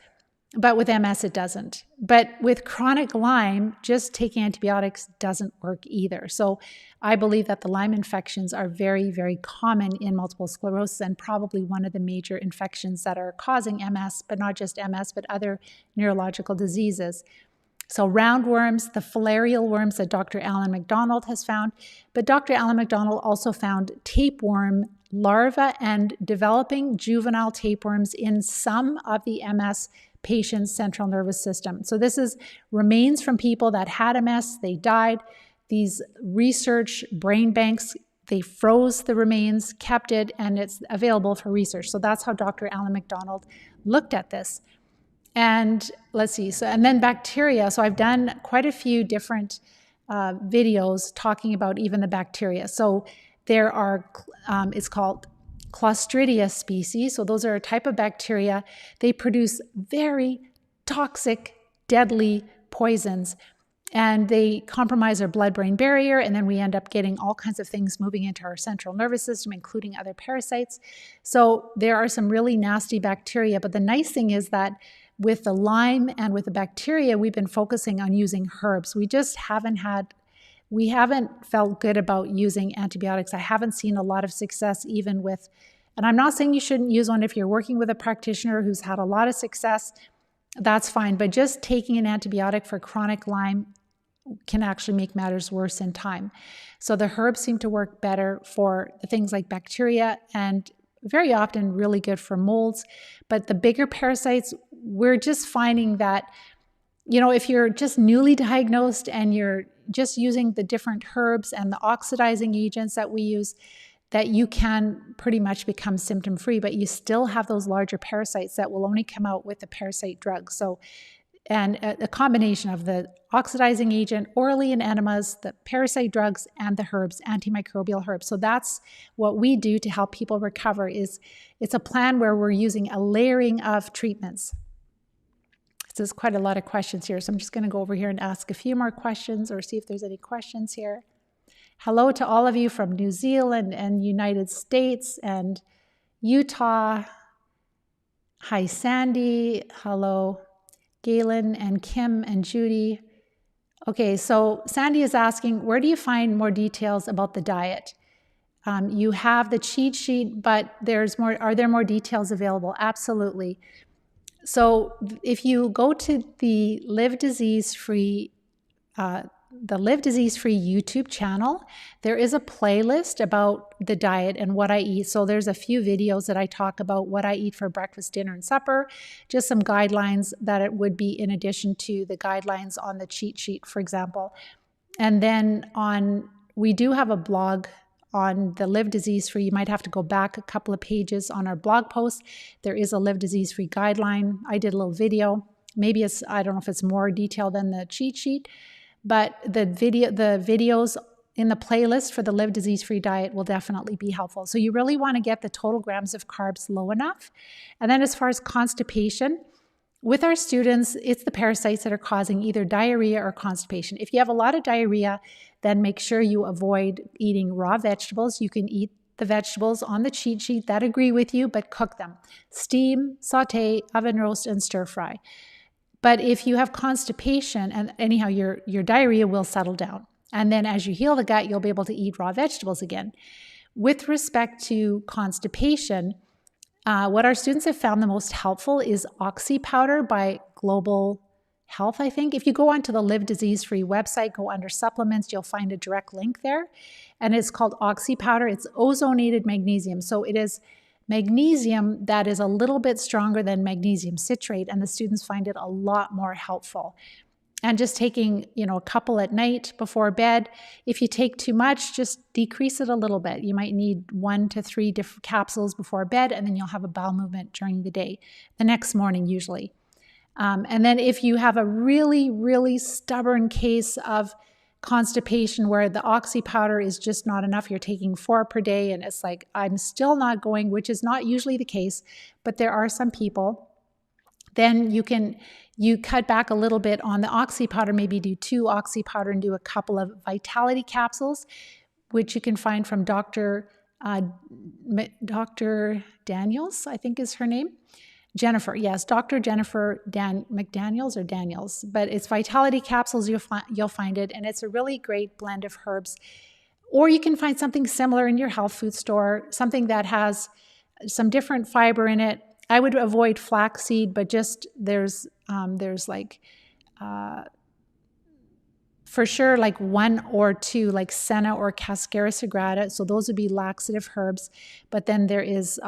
but with MS, it doesn't. But with chronic Lyme, just taking antibiotics doesn't work either. So I believe that the Lyme infections are very, very common in multiple sclerosis and probably one of the major infections that are causing MS, but not just MS, but other neurological diseases. So roundworms, the filarial worms that Dr. Alan McDonald has found, but Dr. Alan McDonald also found tapeworm larvae and developing juvenile tapeworms in some of the MS patient's central nervous system. So this is remains from people that had MS, they died. These research brain banks, they froze the remains, kept it, and it's available for research. So that's how Dr. Alan McDonald looked at this. And let's see, and then bacteria. So I've done quite a few different videos talking about even the bacteria. So there are, it's called Clostridia species. So those are a type of bacteria. They produce very toxic, deadly poisons, and they compromise our blood-brain barrier, and then we end up getting all kinds of things moving into our central nervous system, including other parasites. So there are some really nasty bacteria, but the nice thing is that with the Lyme and with the bacteria, we've been focusing on using herbs. We haven't felt good about using antibiotics. I haven't seen a lot of success even with, and I'm not saying you shouldn't use one if you're working with a practitioner who's had a lot of success, that's fine. But just taking an antibiotic for chronic Lyme can actually make matters worse in time. So the herbs seem to work better for things like bacteria and very often really good for molds. But the bigger parasites, we're just finding that, if you're just newly diagnosed and you're just using the different herbs and the oxidizing agents that we use, that you can pretty much become symptom-free, but you still have those larger parasites that will only come out with the parasite drugs. So, and a combination of the oxidizing agent, orally in enemas, the parasite drugs, and the herbs, antimicrobial herbs. So that's what we do to help people recover. It's a plan where we're using a layering of treatments. So there's quite a lot of questions here. So I'm just going to go over here and ask a few more questions or see if there's any questions here. Hello to all of you from New Zealand and United States and Utah. Hi, Sandy. Hello, Galen and Kim and Judy. Okay, so Sandy is asking, where do you find more details about the diet? You have the cheat sheet, but are there more details available? Absolutely. So if you go to the Live Disease Free the Live Disease Free YouTube channel, there is a playlist about the diet and what I eat. So there's a few videos that I talk about what I eat for breakfast, dinner, and supper, just some guidelines that it would be in addition to the guidelines on the cheat sheet, for example. And then we do have a blog on the Live Disease Free. You might have to go back a couple of pages on our blog post. There is a Live Disease Free guideline. I did a little video. Maybe I don't know if it's more detailed than the cheat sheet, but the videos in the playlist for the Live Disease Free diet will definitely be helpful. So you really want to get the total grams of carbs low enough. And then as far as constipation, with our students, it's the parasites that are causing either diarrhea or constipation. If you have a lot of diarrhea, then make sure you avoid eating raw vegetables. You can eat the vegetables on the cheat sheet that agree with you, but cook them. Steam, saute, oven roast, and stir fry. But if you have constipation, and anyhow, your diarrhea will settle down. And then as you heal the gut, you'll be able to eat raw vegetables again. With respect to constipation, what our students have found the most helpful is Oxy powder by Global Health, I think. If you go onto the Live Disease Free website, go under supplements, you'll find a direct link there. And it's called Oxy powder. It's ozonated magnesium. So it is magnesium that is a little bit stronger than magnesium citrate, and the students find it a lot more helpful. And just taking, a couple at night before bed. If you take too much, just decrease it a little bit. You might need 1 to 3 different capsules before bed, and then you'll have a bowel movement during the day, the next morning usually. And then if you have a really, really stubborn case of constipation where the Oxy powder is just not enough, you're taking 4 per day, and it's like, I'm still not going, which is not usually the case, but there are some people, then you cut back a little bit on the Oxy powder, maybe do 2 Oxy powder and do a couple of Vitality capsules, which you can find from Dr. Daniels, I think is her name. Jennifer, yes, Dr. Jennifer McDaniels or Daniels, but it's Vitality capsules, you'll find it, and it's a really great blend of herbs. Or you can find something similar in your health food store, something that has some different fiber in it. I would avoid flaxseed, but just there's for sure like 1 or 2, like senna or cascara sagrada. So those would be laxative herbs. But then there is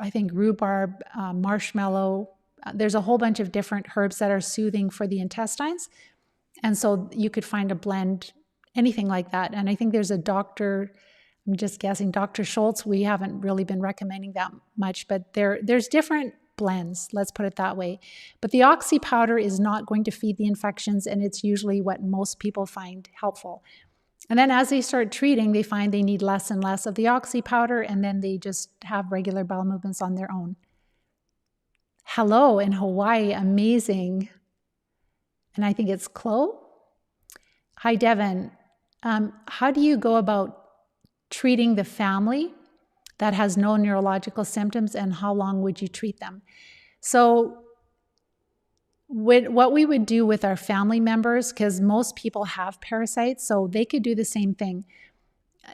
I think rhubarb, marshmallow. There's a whole bunch of different herbs that are soothing for the intestines. And so you could find a blend, anything like that. And I think there's a doctor, I'm just guessing, Dr. Schultz. We haven't really been recommending that much, but there's different blends, let's put it that way. But the Oxy powder is not going to feed the infections, and it's usually what most people find helpful. And then as they start treating, they find they need less and less of the Oxy powder, and then they just have regular bowel movements on their own. Hello in Hawaii, amazing. And I think it's Chloe. Hi, Devin. How do you go about treating the family that has no neurological symptoms, and how long would you treat them? So what we would do with our family members, because most people have parasites, so they could do the same thing.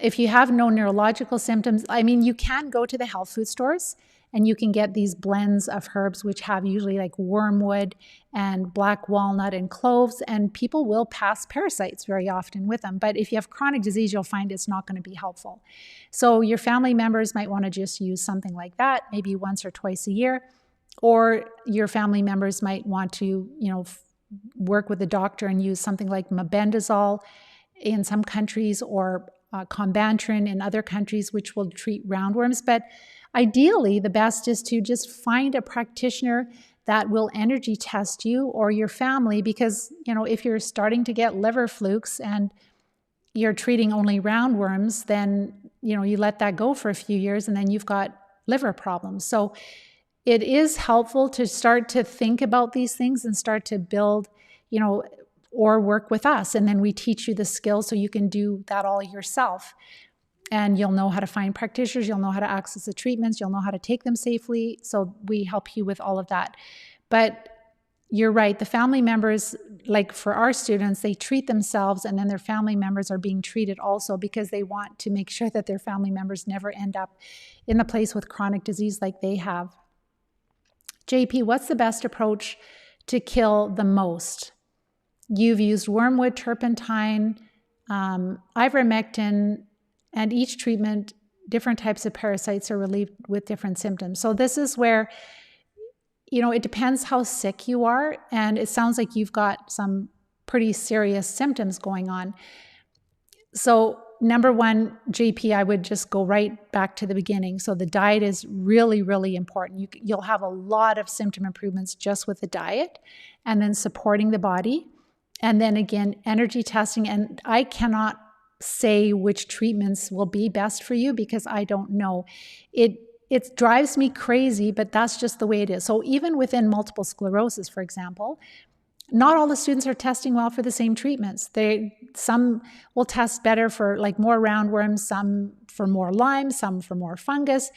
If you have no neurological symptoms, you can go to the health food stores and you can get these blends of herbs, which have usually like wormwood and black walnut and cloves, and people will pass parasites very often with them. But if you have chronic disease, you'll find it's not going to be helpful. So your family members might want to just use something like that, maybe once or twice a year. Or your family members might want to, work with a doctor and use something like mebendazole in some countries, or combantrin in other countries, which will treat roundworms. But ideally, the best is to just find a practitioner that will energy test you or your family, because, if you're starting to get liver flukes and you're treating only roundworms, then, you let that go for a few years and then you've got liver problems. So it is helpful to start to think about these things and start to build, or work with us. And then we teach you the skills so you can do that all yourself. And you'll know how to find practitioners, you'll know how to access the treatments, you'll know how to take them safely. So we help you with all of that. But you're right, the family members, like for our students, they treat themselves, and then their family members are being treated also, because they want to make sure that their family members never end up in the place with chronic disease like they have. JP, what's the best approach to kill the most? You've used wormwood, turpentine, ivermectin, and each treatment, different types of parasites are relieved with different symptoms. So this is where, it depends how sick you are, and it sounds like you've got some pretty serious symptoms going on. So number one, JP, I would just go right back to the beginning. So the diet is really, really important. You'll have a lot of symptom improvements just with the diet, and then supporting the body. And then again, energy testing. And I cannot say which treatments will be best for you because I don't know. It drives me crazy, but that's just the way it is. So even within multiple sclerosis, for example, not all the students are testing well for the same treatments. Some will test better for like more roundworms, some for more Lyme, some for more fungus,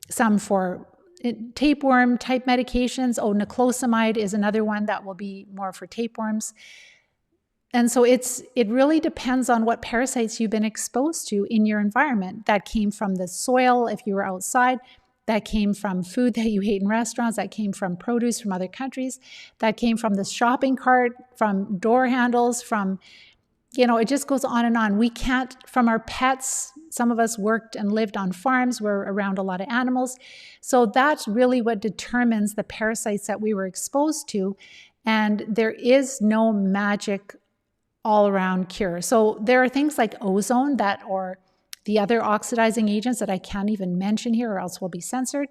some for tapeworm type medications. Niclosamide is another one that will be more for tapeworms. And so it really depends on what parasites you've been exposed to in your environment. That came from the soil if you were outside, that came from food that you ate in restaurants, that came from produce from other countries, that came from the shopping cart, from door handles, from, it just goes on and on. We can't, from our pets, some of us worked and lived on farms, we're around a lot of animals. So that's really what determines the parasites that we were exposed to. And there is no magic all-around cure. So there are things like ozone or the other oxidizing agents that I can't even mention here or else we'll be censored.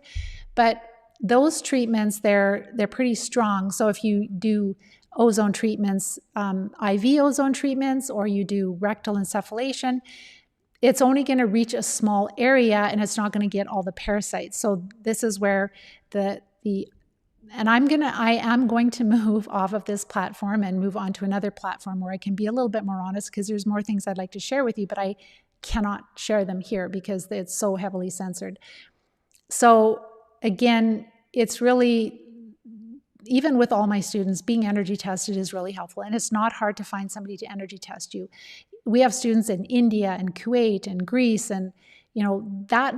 But those treatments, they're pretty strong. So if you do ozone treatments, IV ozone treatments, or you do rectal insufflation, it's only going to reach a small area and it's not going to get all the parasites. So this is where and I am going to move off of this platform and move on to another platform where I can be a little bit more honest, because there's more things I'd like to share with you, but I cannot share them here because it's so heavily censored. So again, it's really, even with all my students, being energy tested is really helpful. And it's not hard to find somebody to energy test you. We have students in India and Kuwait and Greece, and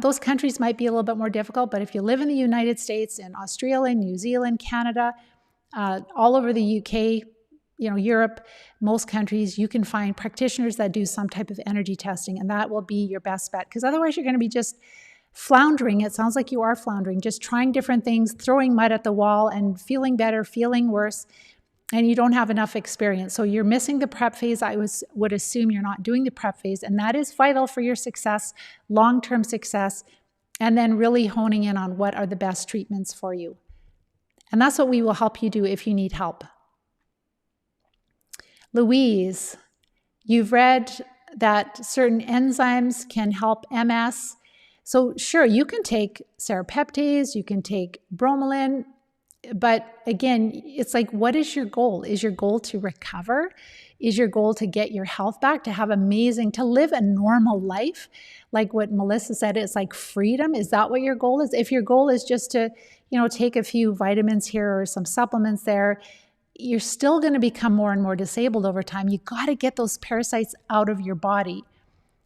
those countries might be a little bit more difficult, but if you live in the United States, in Australia, New Zealand, Canada, all over the UK, Europe, most countries, you can find practitioners that do some type of energy testing, and that will be your best bet, because otherwise you're going to be just floundering. It sounds like you are floundering, just trying different things, throwing mud at the wall and feeling better, feeling worse, and you don't have enough experience. So you're missing the prep phase. I would assume you're not doing the prep phase, and that is vital for your success, long-term success, and then really honing in on what are the best treatments for you. And that's what we will help you do if you need help. Louise, you've read that certain enzymes can help MS. So sure, you can take serrapeptase, you can take bromelain, but again, it's like, what is your goal? Is your goal to recover? Is your goal to get your health back, to have to live a normal life? Like what Melissa said, it's like freedom. Is that what your goal is? If your goal is just to, take a few vitamins here or some supplements there, you're still going to become more and more disabled over time. You got to get those parasites out of your body.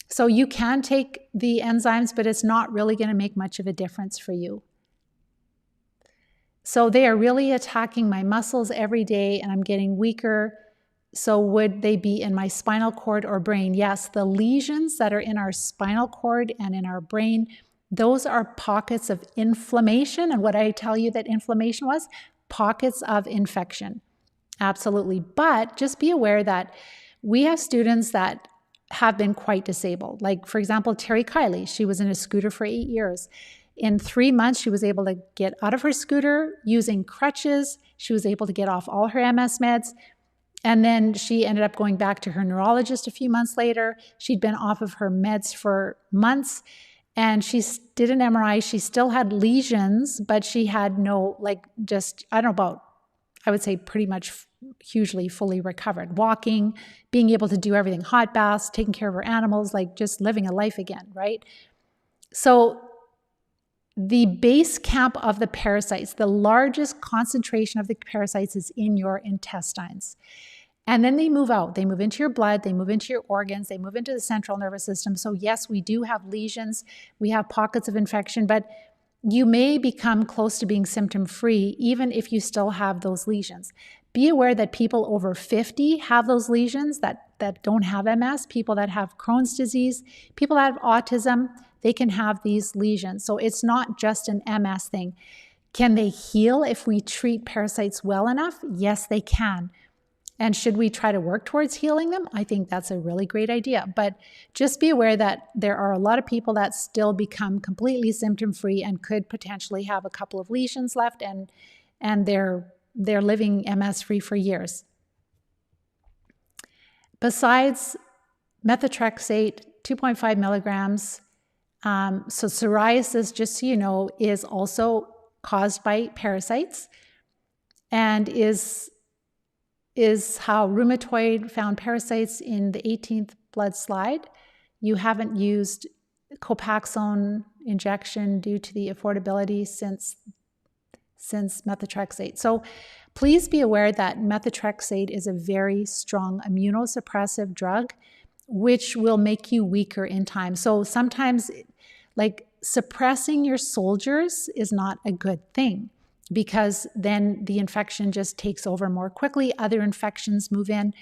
So you can take the enzymes, but it's not really going to make much of a difference for you. So they are really attacking my muscles every day and I'm getting weaker. So would they be in my spinal cord or brain? Yes, the lesions that are in our spinal cord and in our brain, those are pockets of inflammation. And what I tell you that inflammation was? Pockets of infection. Absolutely. But just be aware that we have students that have been quite disabled. Like, for example, Terry Kiley, she was in a scooter for 8 years. In 3 months, she was able to get out of her scooter using crutches. She was able to get off all her MS meds. And then she ended up going back to her neurologist a few months later. She'd been off of her meds for months. And she did an MRI. She still had lesions, but she had no, I would say pretty much hugely fully recovered. Walking, being able to do everything, hot baths, taking care of her animals, like just living a life again, right? So the base camp of the parasites, the largest concentration of the parasites is in your intestines. And then they move out. They move into your blood. They move into your organs. They move into the central nervous system. So yes, we do have lesions. We have pockets of infection, but you may become close to being symptom-free even if you still have those lesions. Be aware that people over 50 have those lesions that don't have MS, people that have Crohn's disease, people that have autism, they can have these lesions. So it's not just an MS thing. Can they heal if we treat parasites well enough? Yes, they can. And should we try to work towards healing them? I think that's a really great idea. But just be aware that there are a lot of people that still become completely symptom-free and could potentially have a couple of lesions left, and they're living MS-free for years. Besides methotrexate, 2.5 milligrams, so psoriasis, just so you know, is also caused by parasites and is how rheumatoid found parasites in the 18th blood slide. You haven't used Copaxone injection due to the affordability since methotrexate. So please be aware that methotrexate is a very strong immunosuppressive drug, which will make you weaker in time. So sometimes, like, suppressing your soldiers is not a good thing, because then the infection just takes over more quickly. Other infections move in.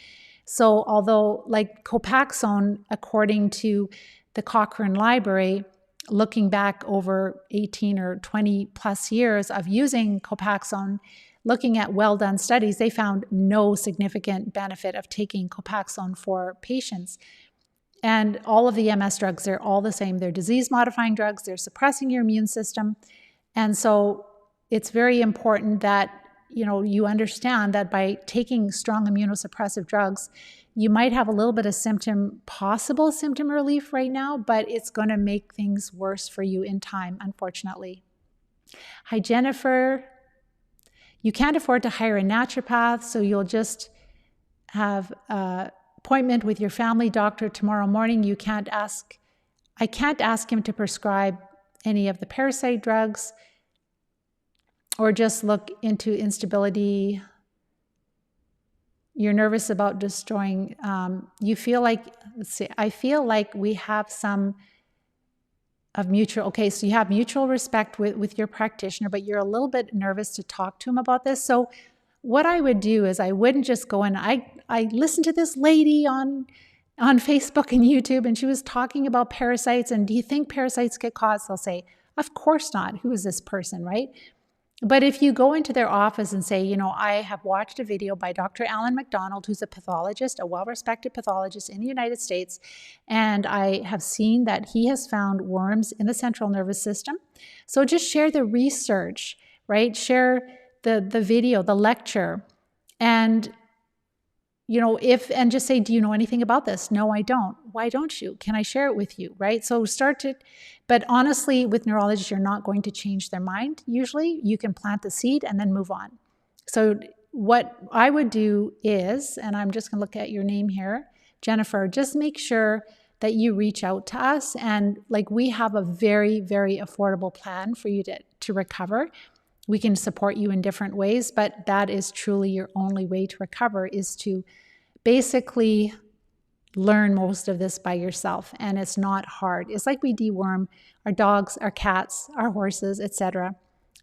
So although, like, Copaxone, according to the Cochrane Library, looking back over 18 or 20 plus years of using Copaxone, looking at well-done studies, they found no significant benefit of taking Copaxone for patients. And all of the MS drugs, they're all the same. They're disease-modifying drugs. They're suppressing your immune system. And so it's very important that you understand that by taking strong immunosuppressive drugs, you might have a little bit of possible symptom relief right now, but it's going to make things worse for you in time, unfortunately. Hi, Jennifer. You can't afford to hire a naturopath, so you'll just have an appointment with your family doctor tomorrow morning. I can't ask him to prescribe any of the parasite drugs, or just look into instability. You're nervous about destroying. You feel like, I feel like we have some of mutual, okay, so you have mutual respect with your practitioner, but you're a little bit nervous to talk to him about this. So what I would do is I wouldn't just go in. I listened to this lady on Facebook and YouTube, and she was talking about parasites, and do you think parasites get caused? They'll say, of course not. Who is this person, right? But if you go into their office and say, I have watched a video by Dr. Alan McDonald, who's a pathologist, a well-respected pathologist in the United States, and I have seen that he has found worms in the central nervous system. So just share the research, right? Share the video, the lecture, and and just say, do you know anything about this? No, I don't. Why don't you? Can I share it with you, right? So but honestly, with neurologists, you're not going to change their mind. Usually you can plant the seed and then move on. So what I would do is, and I'm just gonna look at your name here, Jennifer, just make sure that you reach out to us, and we have a very, very affordable plan for you to recover. We can support you in different ways, but that is truly your only way to recover, is to basically learn most of this by yourself. And it's not hard. It's like we deworm our dogs, our cats, our horses, etc.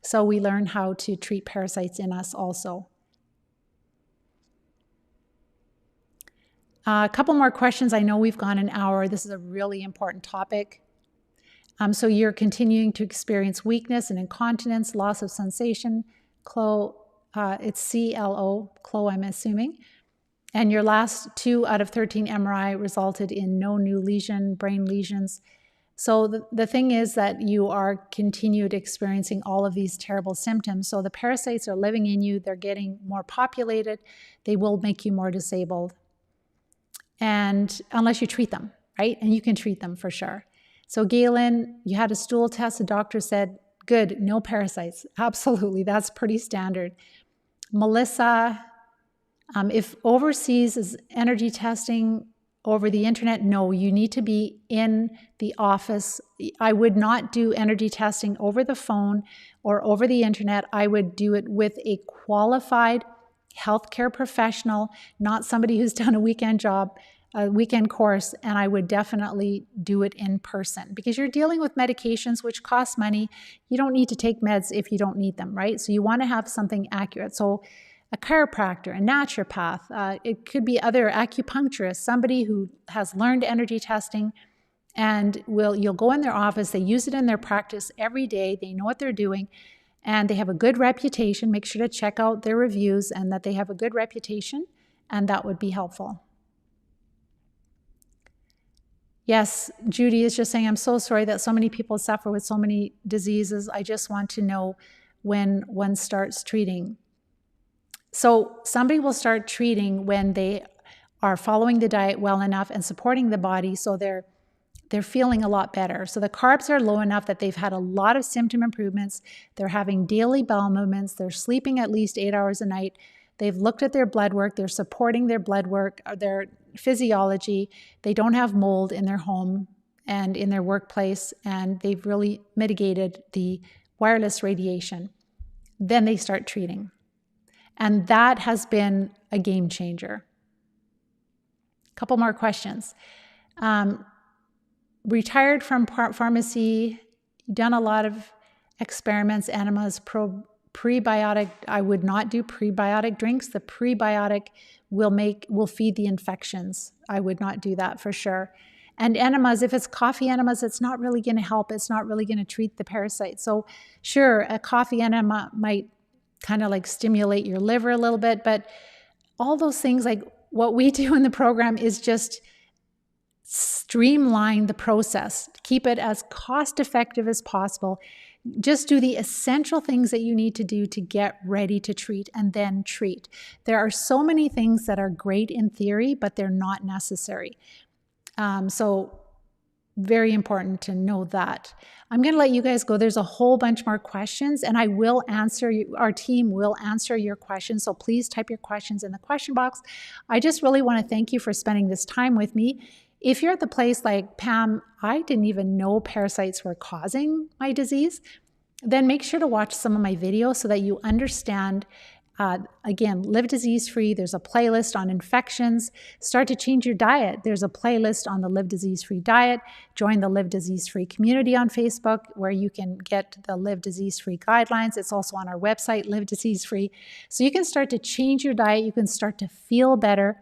So we learn how to treat parasites in us also. A couple more questions. I know we've gone an hour. This is a really important topic. So you're continuing to experience weakness and incontinence, loss of sensation, it's CLO, I'm assuming. And your last 2 out of 13 MRI resulted in no new brain lesions. So the thing is that you are continued experiencing all of these terrible symptoms. So the parasites are living in you. They're getting more populated. They will make you more disabled. And unless you treat them, right? And you can treat them for sure. So Galen, you had a stool test. The doctor said, good, no parasites. Absolutely, that's pretty standard. Melissa, if overseas is energy testing over the internet, no, you need to be in the office. I would not do energy testing over the phone or over the internet. I would do it with a qualified healthcare professional, not somebody who's done a weekend job a weekend course, and I would definitely do it in person because you're dealing with medications which cost money. You don't need to take meds if you don't need them, right? So you want to have something accurate. So a chiropractor, a naturopath, it could be other acupuncturists, somebody who has learned energy testing, and you'll go in their office, they use it in their practice every day, they know what they're doing, and they have a good reputation. Make sure to check out their reviews and that they have a good reputation, and that would be helpful. Yes, Judy is just saying, I'm so sorry that so many people suffer with so many diseases. I just want to know when one starts treating. So somebody will start treating when they are following the diet well enough and supporting the body so they're feeling a lot better. So the carbs are low enough that they've had a lot of symptom improvements. They're having daily bowel movements. They're sleeping at least 8 hours a night. They've looked at their blood work. They're supporting their blood work, their physiology. They don't have mold in their home and in their workplace, and they've really mitigated the wireless radiation. Then they start treating. And that has been a game changer. A couple more questions. Retired from pharmacy, done a lot of experiments, enemas, prebiotic. I would not do prebiotic drinks. The prebiotic will feed the infections. I would not do that for sure. And enemas, if it's coffee enemas, it's not really going to help. It's not really going to treat the parasites. So sure, a coffee enema might kind of like stimulate your liver a little bit, but all those things, like what we do in the program is just streamline the process, keep it as cost effective as possible. Just do the essential things that you need to do to get ready to treat, and then treat. There are so many things that are great in theory, but they're not necessary. So very important to know that. I'm going to let you guys go. There's a whole bunch more questions, and I will answer you. Our team will answer your questions. So please type your questions in the question box. I just really want to thank you for spending this time with me. If you're at the place like, Pam, I didn't even know parasites were causing my disease, then make sure to watch some of my videos so that you understand. Again, live disease-free. There's a playlist on infections. Start to change your diet. There's a playlist on the Live Disease-Free diet. Join the Live Disease-Free community on Facebook where you can get the Live Disease-Free guidelines. It's also on our website, Live Disease-Free. So you can start to change your diet. You can start to feel better.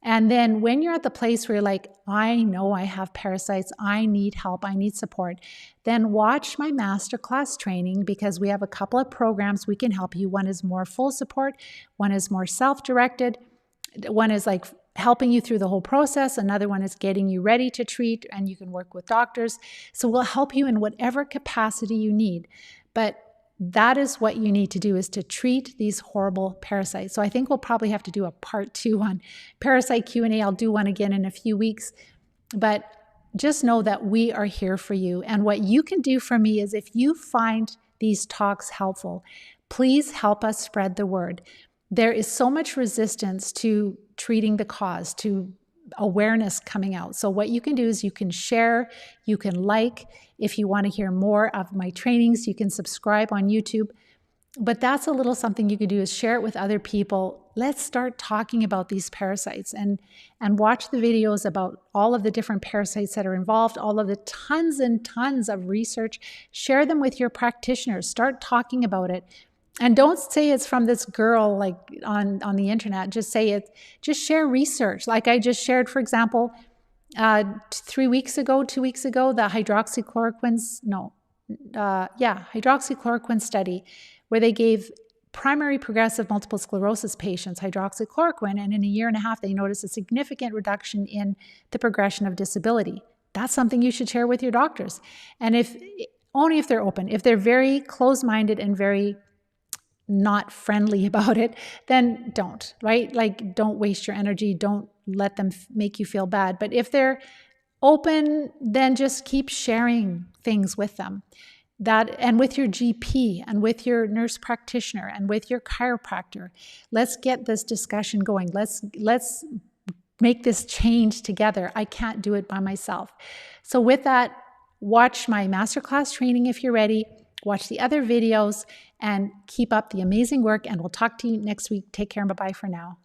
And then when you're at the place where you're like, I know I have parasites, I need help, I need support, then watch my masterclass training, because we have a couple of programs we can help you. One is more full support, one is more self-directed, one is like helping you through the whole process, another one is getting you ready to treat, and you can work with doctors. So we'll help you in whatever capacity you need. But that is what you need to do, is to treat these horrible parasites. So I think we'll probably have to do a part 2 on parasite Q&A. I'll do one again in a few weeks. But just know that we are here for you. And what you can do for me is, if you find these talks helpful, please help us spread the word. There is so much resistance to treating the cause, to awareness coming out. So what you can do is you can share, you can like. If you want to hear more of my trainings, you can subscribe on YouTube. But that's a little something you could do, is share it with other people. Let's start talking about these parasites, and watch the videos about all of the different parasites that are involved, all of the tons and tons of research. Share them with your practitioners. Start talking about it. And don't say it's from this girl like on the internet. Just say it. Just share research. Like I just shared, for example, 2 weeks ago, the hydroxychloroquine study, where they gave primary progressive multiple sclerosis patients hydroxychloroquine, and in a year and a half, they noticed a significant reduction in the progression of disability. That's something you should share with your doctors. And only if they're open. If they're very closed-minded and very not friendly about it, then don't, right? Like, don't waste your energy. Don't let them make you feel bad. But if they're open, then just keep sharing things with them. And with your GP and with your nurse practitioner and with your chiropractor. Let's get this discussion going. Let's make this change together. I can't do it by myself. So with that, watch my masterclass training if you're ready. Watch the other videos and keep up the amazing work. And we'll talk to you next week. Take care and bye-bye for now.